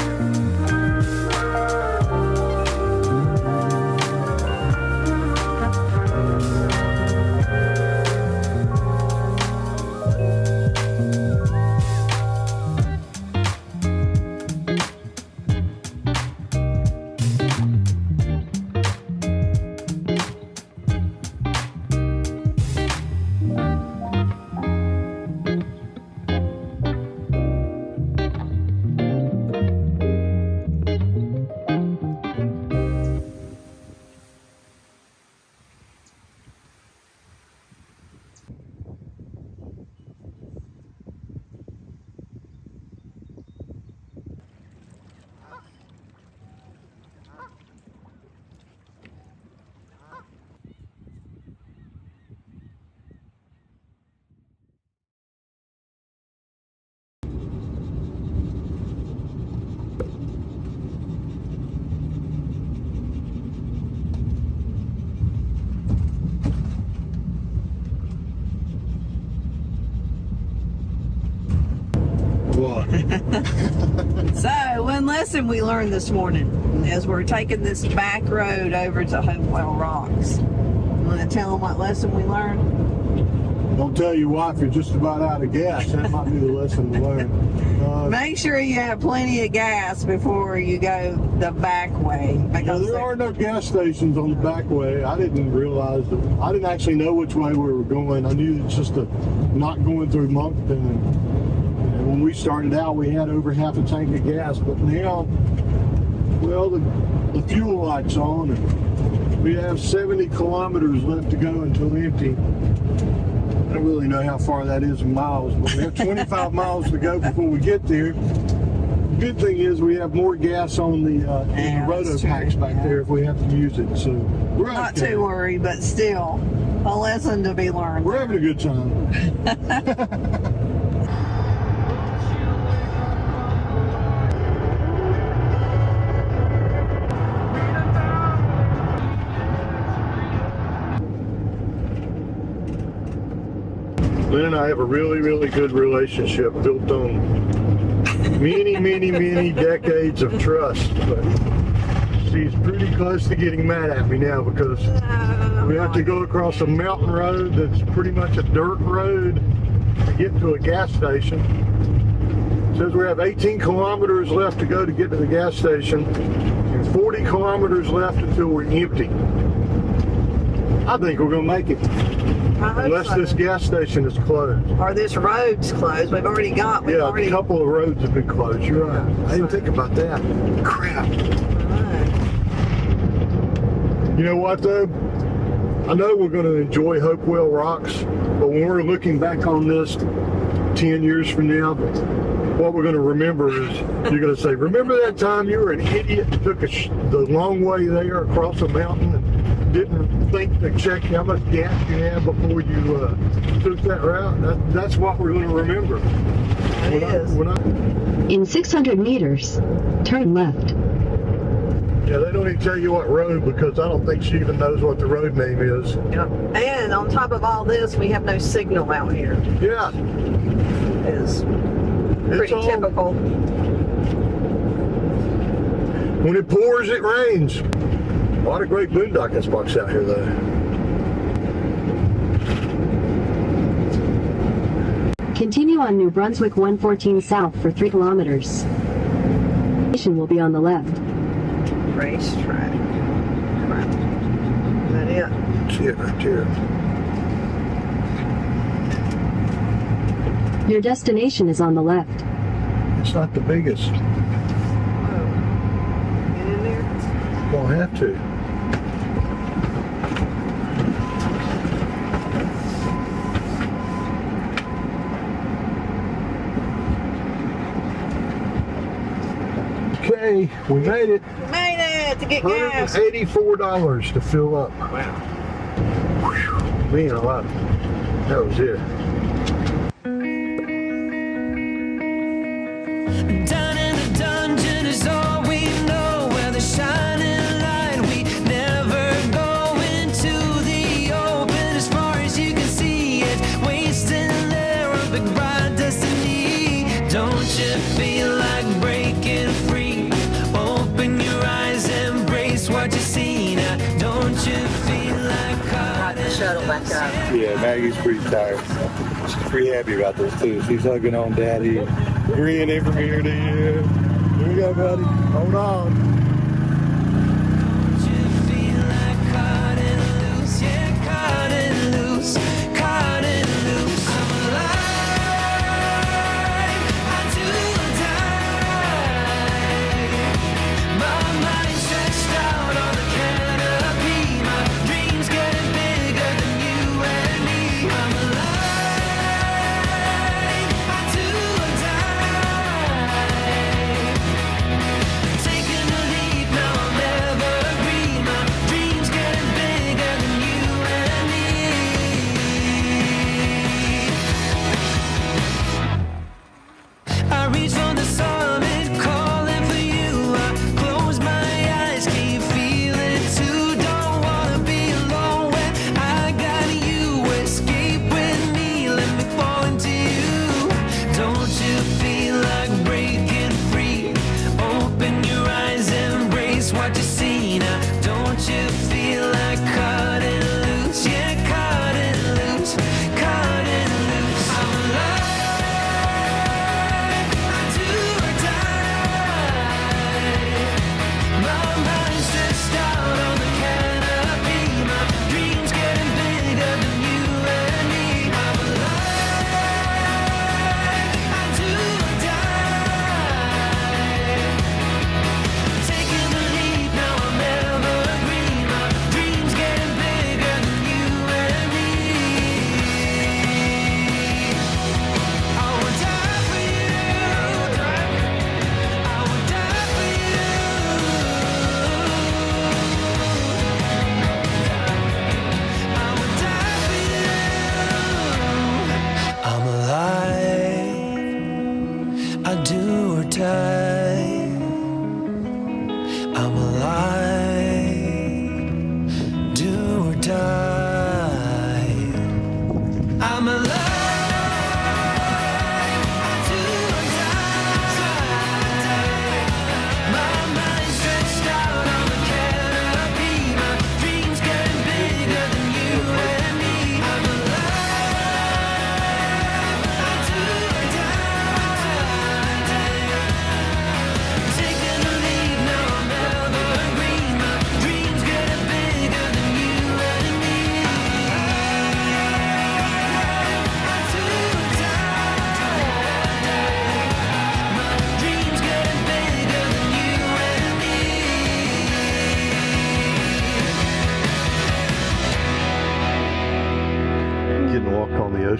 So, one lesson we learned this morning is we're taking this back road over to Hopewell Rocks. I'm going to tell them what lesson we learned. Don't tell your wife you're just about out of gas. That might be the lesson to learn.
Make sure you have plenty of gas before you go the back way. Because
there are no gas stations on the back way. I didn't realize that. I didn't actually know which way we were going. I knew it's just not going through Moncton. And when we started out, we had over half a tank of gas. But now, well, the fuel light's on, and we have 70 kilometers left to go until empty. I don't really know how far that is in miles, but we have 25 miles to go before we get there. The good thing is we have more gas on the roto packs back there if we have to use it. So we're
not too worried, but still a lesson to be learned.
We're having a good time. Lynn and I have a really, really good relationship built on many decades of trust. But she's pretty close to getting mad at me now because we have to go across a mountain road that's pretty much a dirt road to get to a gas station. It says we have 18 kilometers left to go to get to the gas station and 40 kilometers left until we're empty. I think we're going to make it. Unless
so.
this gas station is closed.
Or this road's closed. We've already got.
Yeah, a couple of roads have been closed. You're right. I didn't think about that. Crap. You know what, though? I know we're going to enjoy Hopewell Rocks, but when we're looking back on this 10 years from now, what we're going to remember is you're going to say, remember that time you were an idiot and took the long way there across a mountain and didn't think to check how much gas you had before you took that route? That's what we're going to remember.
In 600 meters, turn left.
Yeah, they don't even tell you what road because I don't think she even knows what the road name is.
Yeah. And on top of all this, we have no signal out here.
Yeah.
It's pretty typical.
When it pours, it rains. A lot of great boondocking spots out here, though.
Continue on New Brunswick 114 south for 3 kilometers. Station will be on the left.
Racetrack. Is that it?
See it right there.
Your destination is on the left.
It's not the biggest.
Get in there.
Won't have to. Okay, we made it.
We made it to get gas.
$184 to fill up.
Wow.
Whew, man alive. That was it.
Down in the dungeon is all we know, where the shining light, we never go into the open. As far as you can see it, wasting there, a big bright destiny. Don't you feel like breaking free? Open your eyes, embrace what you see now. Don't you feel like
Got the shuttle back up.
Yeah, Maggie's pretty tired. She's pretty happy about this too. She's hugging on Daddy, grinning from ear to ear. Here we go, buddy. Hold on.
you feel like cutting loose? Yeah, cutting loose, cutting loose. I'm alive, I do or die. My mind stretched out on the canopy. My dreams getting bigger than you and me. I'm alive, I do or die. Taking to the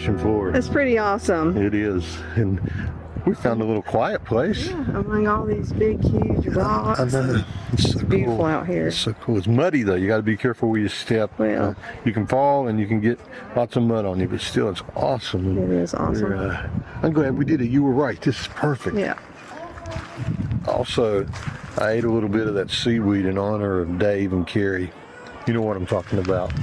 threshing floor.
It's pretty awesome.
It is. And we found a little quiet place.
Yeah, among all these big, huge rocks.
I know. It's so
Beautiful
cool.
out here.
It's so cool. It's muddy though. You got to be careful where you step.
Well.
You can fall and you can get lots of mud on you, but still, it's awesome.
It is awesome.
I'm glad we did it. You were right. This is perfect.
Yeah.
Also, I ate a little bit of that seaweed in honor of Dave and Carrie. You know what I'm talking about.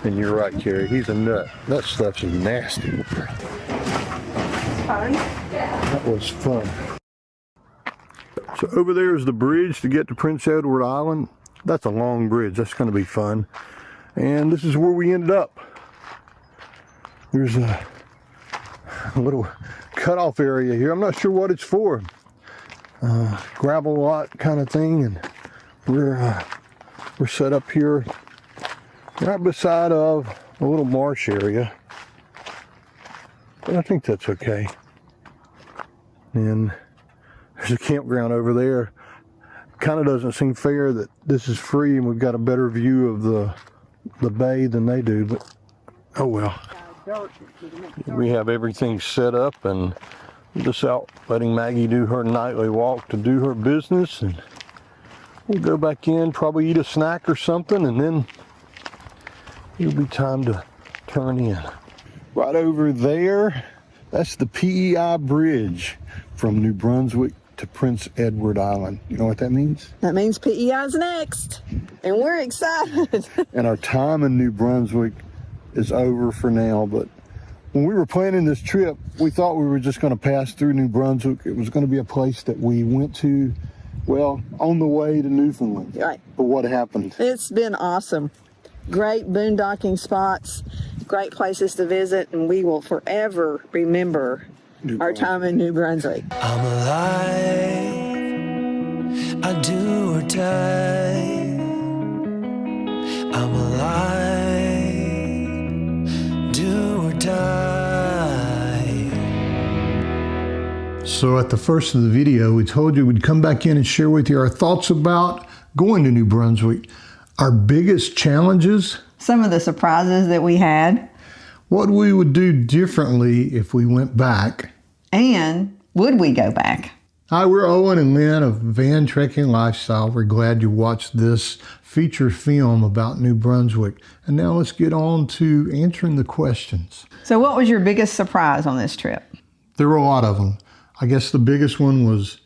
And you're right, Carrie. He's a nut. That stuff's nasty.
Fun.
That was fun. So over there is the bridge to get to Prince Edward Island. That's a long bridge. That's going to be fun. And this is where we ended up. There's a little cutoff area here. I'm not sure what it's for. Gravel lot kind of thing, and we're set up here right beside of a little marsh area. But I think that's okay. And there's a campground over there. Kind of doesn't seem fair that this is free and we've got a better view of the bay than they do, but oh well. We have everything set up and just out letting Maggie do her nightly walk to do her business, and we'll go back in, probably eat a snack or something, and then it'll be time to turn in. Right over there, that's the PEI Bridge from New Brunswick to Prince Edward Island. You know what that means?
That means PEI's next, and we're excited.
And our time in New Brunswick is over for now, but when we were planning this trip, we thought we were just going to pass through New Brunswick. It was going to be a place that we went to, well, on the way to Newfoundland.
Right.
But what happened?
It's been awesome. Great boondocking spots, great places to visit, and we will forever remember our time in New Brunswick.
I'm alive, I do or die. I'm alive, do or die.
So at the first of the video, we told you we'd come back in and share with you our thoughts about going to New Brunswick, our biggest challenges,
Some of the surprises that we had,
what we would do differently if we went back.
and would we go back?
Hi, we're Owen and Lynn of Van Trekking Lifestyle. We're glad you watched this feature film about New Brunswick. And now let's get on to answering the questions.
So what was your biggest surprise on this trip?
There were a lot of them. I guess the biggest one was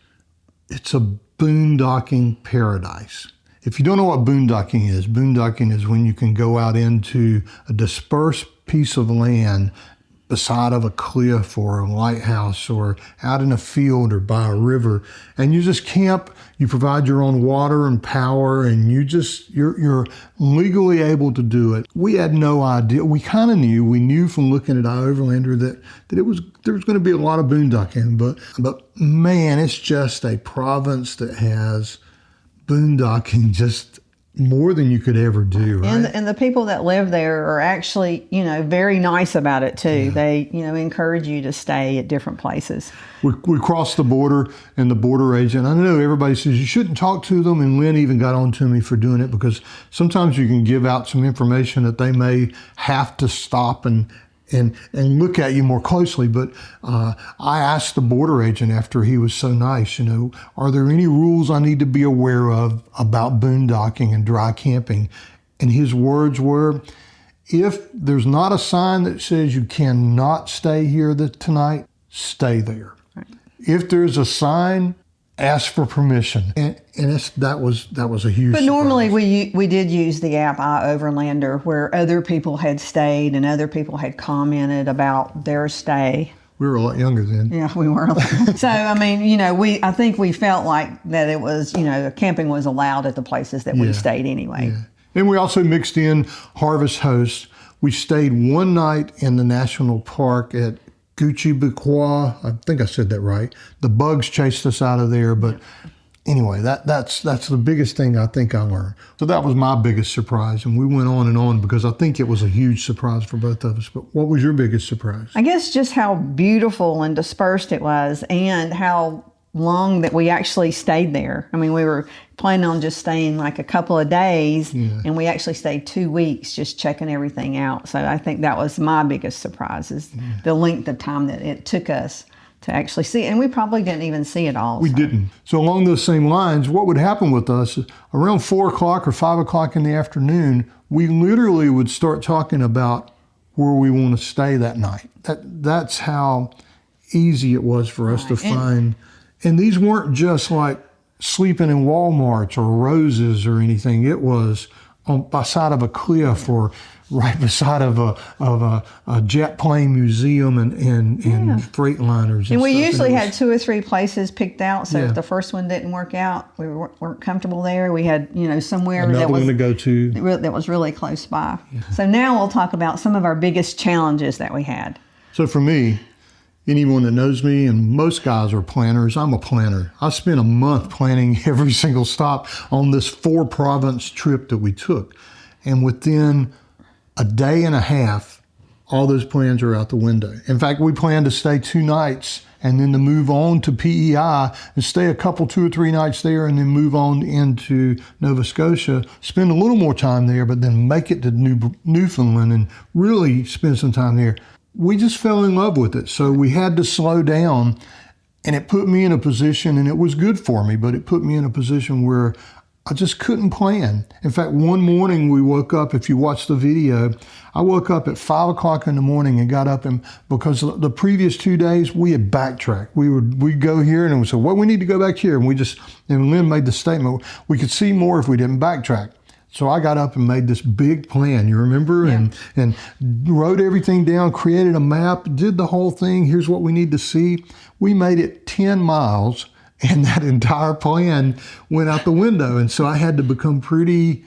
it's a boondocking paradise. If you don't know what boondocking is when you can go out into a dispersed piece of land beside of a cliff or a lighthouse or out in a field or by a river, and you just camp. You provide your own water and power, and you're legally able to do it. We had no idea. We kind of knew. We knew from looking at iOverlander that there was going to be a lot of boondocking, but man, it's just a province that has boondocking just more than you could ever do, right?
And the people that live there are actually, very nice about it too.
Yeah.
They, encourage you to stay at different places.
We crossed the border, and the border agent, I know everybody says you shouldn't talk to them, and Lynn even got on to me for doing it, because sometimes you can give out some information that they may have to stop and look at you more closely. But I asked the border agent after he was so nice, are there any rules I need to be aware of about boondocking and dry camping? And his words were, if there's not a sign that says you cannot stay here tonight, stay there. Right. If there's a sign, ask for permission. And that was a huge
But
surprise.
normally we did use the app iOverlander, where other people had stayed and other people had commented about their stay.
We were a lot younger then.
Yeah, we were. So, I think we felt like that it was, camping was allowed at the places that we stayed anyway.
Yeah. And we also mixed in Harvest Host. We stayed one night in the national park at Gucci-Bequois. I think I said that right. The bugs chased us out of there, but anyway, that's the biggest thing I think I learned. So that was my biggest surprise, and we went on because I think it was a huge surprise for both of us. But what was your biggest surprise?
I guess just how beautiful and dispersed it was, and how long that we actually stayed there. I mean, we were planning on just staying like a couple of days, and we actually stayed 2 weeks just checking everything out. So I think that was my biggest surprise, is the length of time that it took us to actually see it. And we probably didn't even see it all.
We didn't. So along those same lines, what would happen with us is around 4 o'clock or 5 o'clock in the afternoon, we literally would start talking about where we want to stay that night. That's how easy it was for us to find. And these weren't just like sleeping in Walmarts or Roses or anything. It was on by side of a cliff or right beside of a jet plane museum and freight liners.
And we usually had 2 or 3 places picked out. So if the first one didn't work out, we weren't comfortable there. We had, somewhere
another one to go to
that was really close by. So now we'll talk about some of our biggest challenges that we had.
So for me, anyone that knows me, and most guys are planners, I'm a planner. I spent a month planning every single stop on this 4-province trip that we took. And within a day and a half, all those plans are out the window. In fact, we planned to stay 2 nights and then to move on to PEI and stay a couple, 2 or 3 nights there, and then move on into Nova Scotia, spend a little more time there, but then make it to Newfoundland and really spend some time there. We just fell in love with it. So we had to slow down, and it put me in a position, and it was good for me, but it put me in a position where I just couldn't plan. In fact, one morning we woke up, if you watch the video, I woke up at 5 o'clock in the morning and got up, and because the previous 2 days we had backtracked. We'd go here and we said, well, we need to go back here. And Lynn made the statement, we could see more if we didn't backtrack. So I got up and made this big plan, you remember? Yeah. And wrote everything down, created a map, did the whole thing. Here's what we need to see. We made it 10 miles, and that entire plan went out the window. And so I had to become pretty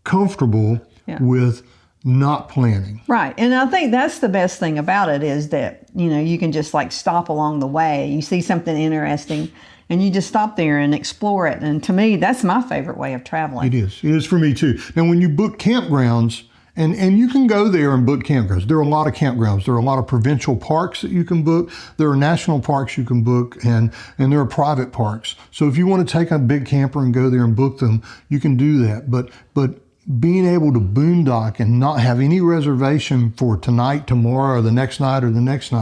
comfortable with not planning.
Right. And I think that's the best thing about it, is that, you can just like stop along the way. You see something interesting, and you just stop there and explore it. And to me, that's my favorite way of traveling.
It is. It is for me too. Now, when you book campgrounds, and you can go there and book campgrounds. There are a lot of campgrounds. There are a lot of provincial parks that you can book. There are national parks you can book, and there are private parks. So if you want to take a big camper and go there and book them, you can do that. But being able to boondock and not have any reservation for tonight, tomorrow, or the next night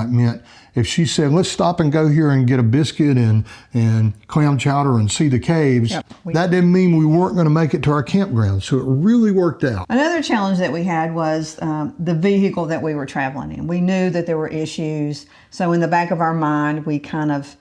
meant if she said, let's stop and go here and get a biscuit and clam chowder and see the caves, that didn't mean we weren't going to make it to our campground. So it really worked out.
Another challenge that we had was the vehicle that we were traveling in. We knew that there were issues. So in the back of our mind, we kind of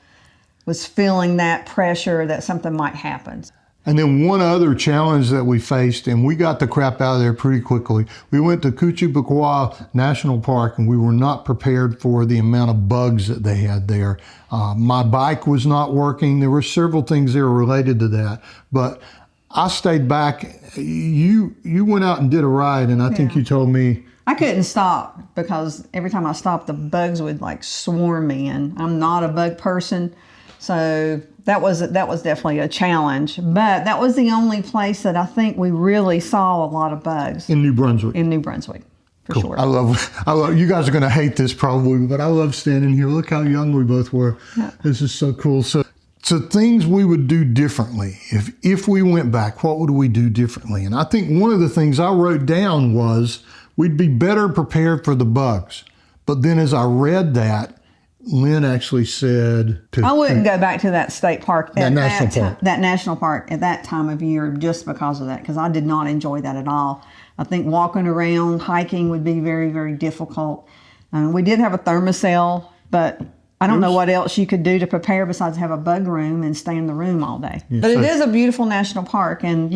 was feeling that pressure that something might happen.
And then one other challenge that we faced, and we got the crap out of there pretty quickly. We went to Kuchibukwa National Park, and we were not prepared for the amount of bugs that they had there. My bike was not working. There were several things there related to that. But I stayed back. You went out and did a ride, and I think you told me.
I couldn't stop because every time I stopped, the bugs would like swarm me, and I'm not a bug person. So that was definitely a challenge, but that was the only place that I think we really saw a lot of bugs.
In New Brunswick.
In New Brunswick, for
cool.
sure.
I love, you guys are going to hate this probably, but I love standing here. Look how young we both were. Yeah. This is so cool. So things we would do differently. If we went back, what would we do differently? And I think one of the things I wrote down was we'd be better prepared for the bugs. But then as I read that, Lynn actually said
I wouldn't go back to that state park,
that
national park at that time of year just because of that, because I did not enjoy that at all. I think walking around, hiking would be very, very difficult. We did have a thermocell, but I don't know what else you could do to prepare besides have a bug room and stay in the room all day. Yeah, but it is a beautiful national park, and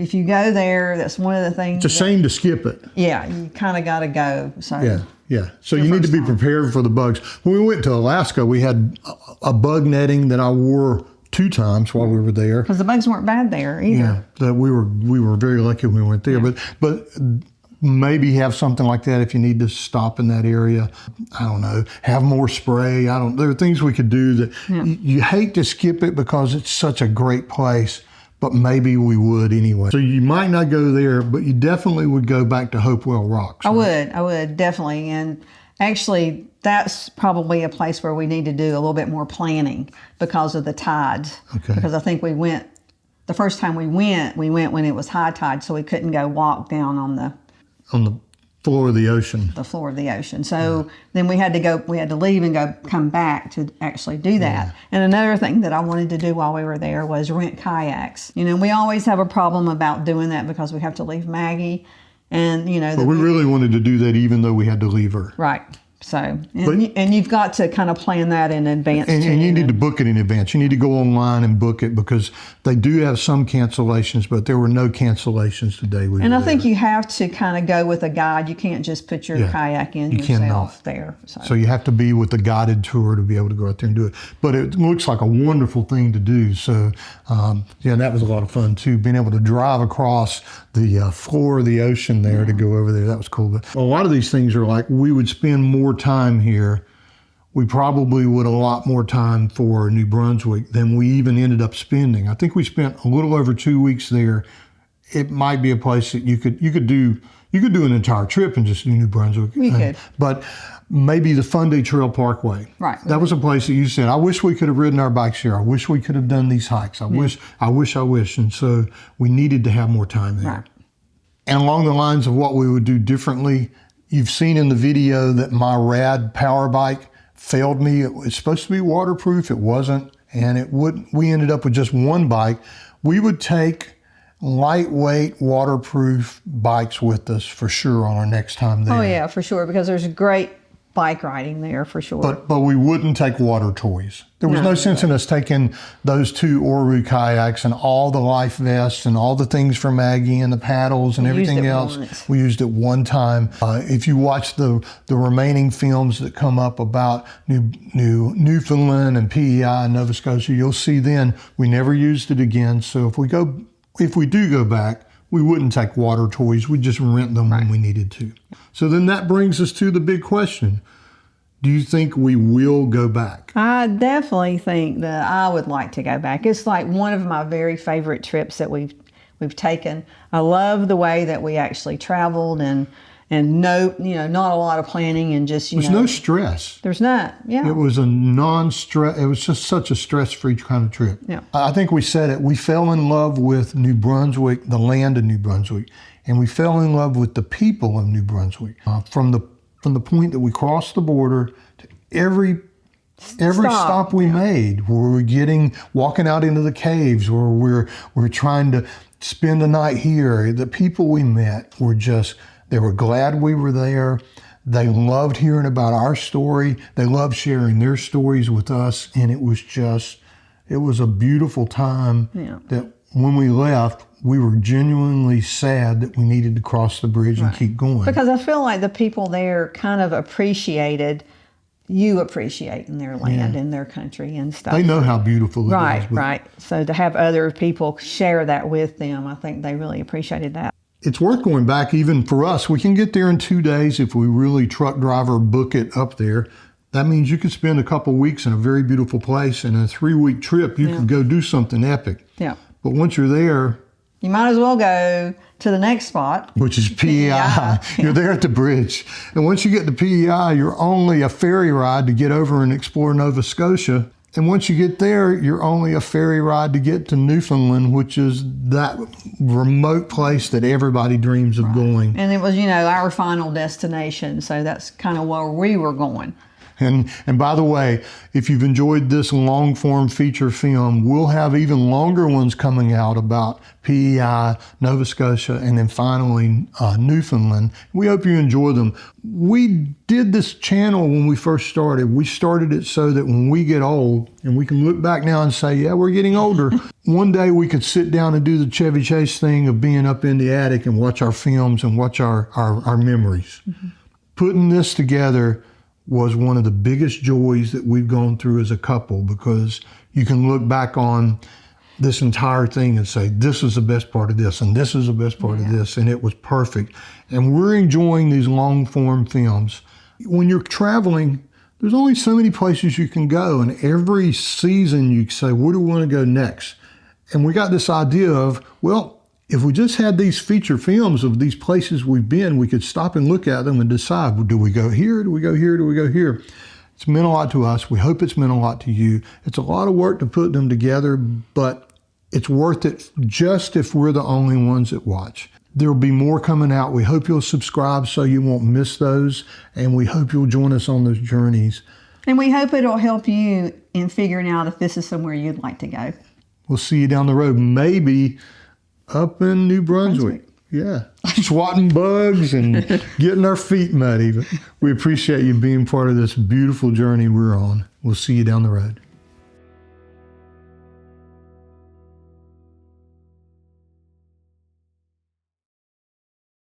if you go there, that's one of the things.
It's a shame to skip it.
Yeah, you kind of got to go. So
yeah. So you need to be prepared for the bugs. When we went to Alaska, we had a bug netting that I wore 2 times while we were there.
Because the bugs weren't bad there either.
Yeah, that we were very lucky when we went there. Yeah. But maybe have something like that if you need to stop in that area. I don't know. Have more spray. There are things we could do that you hate to skip it because it's such a great place. But maybe we would anyway. So you might not go there, but you definitely would go back to Hopewell Rocks. Right?
I would definitely. And Actually, that's probably a place where we need to do a little bit more planning because of the tides.
Okay.
Because I think the first time we went when it was high tide, so we couldn't go walk down on the
Floor of the ocean.
floor of the ocean. So then we had to leave and come back to actually do that. And another thing that I wanted to do while we were there was rent kayaks. You know, we always have a problem about doing that because we have to leave Maggie, and you know.
But we really wanted to do that even though we had to leave her.
Right. So, and you've got to kind of plan that in advance.
And you need to book it in advance. You need to go online and book it because they do have some cancellations, but there were no cancellations today.
And I think you have to kind of go with a guide. You can't just put your kayak in yourself there.
So you have to be with a guided tour to be able to go out there and do it. But it looks like a wonderful thing to do. So, that was a lot of fun too. Being able to drive across the floor of the ocean there to go over there, that was cool. But a lot of these things are like we would spend more time here. We probably would allot more time for New Brunswick than we even ended up spending. I think we spent a little over 2 weeks there. It might be a place that you could do an entire trip and just do New Brunswick.
We could.
But maybe the Fundy Trail Parkway.
Right.
That was a place that you said, I wish we could have ridden our bikes here. I wish we could have done these hikes. I wish. And so we needed to have more time there.
Right.
And along the lines of what we would do differently, you've seen in the video that my rad power bike failed me. It was supposed to be waterproof. It wasn't. And we ended up with just one bike. We would take lightweight waterproof bikes with us for sure on our next time there.
Oh yeah, for sure, because there's great bike riding there for sure.
But we wouldn't take water toys. There was no sense in us taking those 2 Oru kayaks and all the life vests and all the things for Maggie and the paddles and everything else.
Once.
We used it one time. If you watch the remaining films that come up about Newfoundland and PEI and Nova Scotia, you'll see then we never used it again. So if we do go back, we wouldn't take water toys. We'd just rent them when we needed to. So then that brings us to the big question. Do you think we will go back?
I definitely think that I would like to go back. It's like one of my very favorite trips that we've taken. I love the way that we actually traveled and not a lot of planning and just,
There's no stress.
There's not, yeah.
It was a non-stress, it was just such a stress-free kind of trip.
Yeah.
I think we said it, we fell in love with New Brunswick, the land of New Brunswick, and we fell in love with the people of New Brunswick. From the point that we crossed the border to every stop we made, where we're walking out into the caves, where we're trying to spend the night here, the people we met they were glad we were there. They loved hearing about our story. They loved sharing their stories with us. And it was a beautiful time that when we left, we were genuinely sad that we needed to cross the bridge and keep going.
Because I feel like the people there kind of appreciated you appreciating their land and their country and stuff.
They know how beautiful it is.
Right. So to have other people share that with them, I think they really appreciated that.
It's worth going back even for us. We can get there in 2 days if we really truck driver book it up there. That means you could spend a couple weeks in a very beautiful place. And a 3-week trip, you could go do something epic.
Yeah.
But once you're there,
you might as well go to the next spot,
which is PEI. You're there at the bridge. And once you get to PEI, you're only a ferry ride to get over and explore Nova Scotia. And once you get there, you're only a ferry ride to get to Newfoundland, which is that remote place that everybody dreams of going.
And it was, our final destination. So that's kind of where we were going.
And by the way, if you've enjoyed this long form feature film, we'll have even longer ones coming out about PEI, Nova Scotia, and then finally Newfoundland. We hope you enjoy them. We did this channel when we first started. We started it so that when we get old, and we can look back now and say, yeah, we're getting older. One day we could sit down and do the Chevy Chase thing of being up in the attic and watch our films and watch our memories. Mm-hmm. Putting this together was one of the biggest joys that we've gone through as a couple, because you can look back on this entire thing and say, this is the best part of this, and this is the best part of this, and it was perfect. And we're enjoying these long form films. When you're traveling, there's only so many places you can go, and every season you say, where do we want to go next? And we got this idea of, well, If we just had these feature films of these places we've been, we could stop and look at them and decide, well, do we go here? Do we go here? Do we go here? It's meant a lot to us. We hope it's meant a lot to you. It's a lot of work to put them together, but it's worth it just if we're the only ones that watch. There will be more coming out. We hope you'll subscribe so you won't miss those, and we hope you'll join us on those journeys.
And we hope it'll help you in figuring out if this is somewhere you'd like to go.
We'll see you down the road, maybe up in New Brunswick. Yeah, swatting bugs and getting our feet muddy. But we appreciate you being part of this beautiful journey we're on. We'll see you down the road.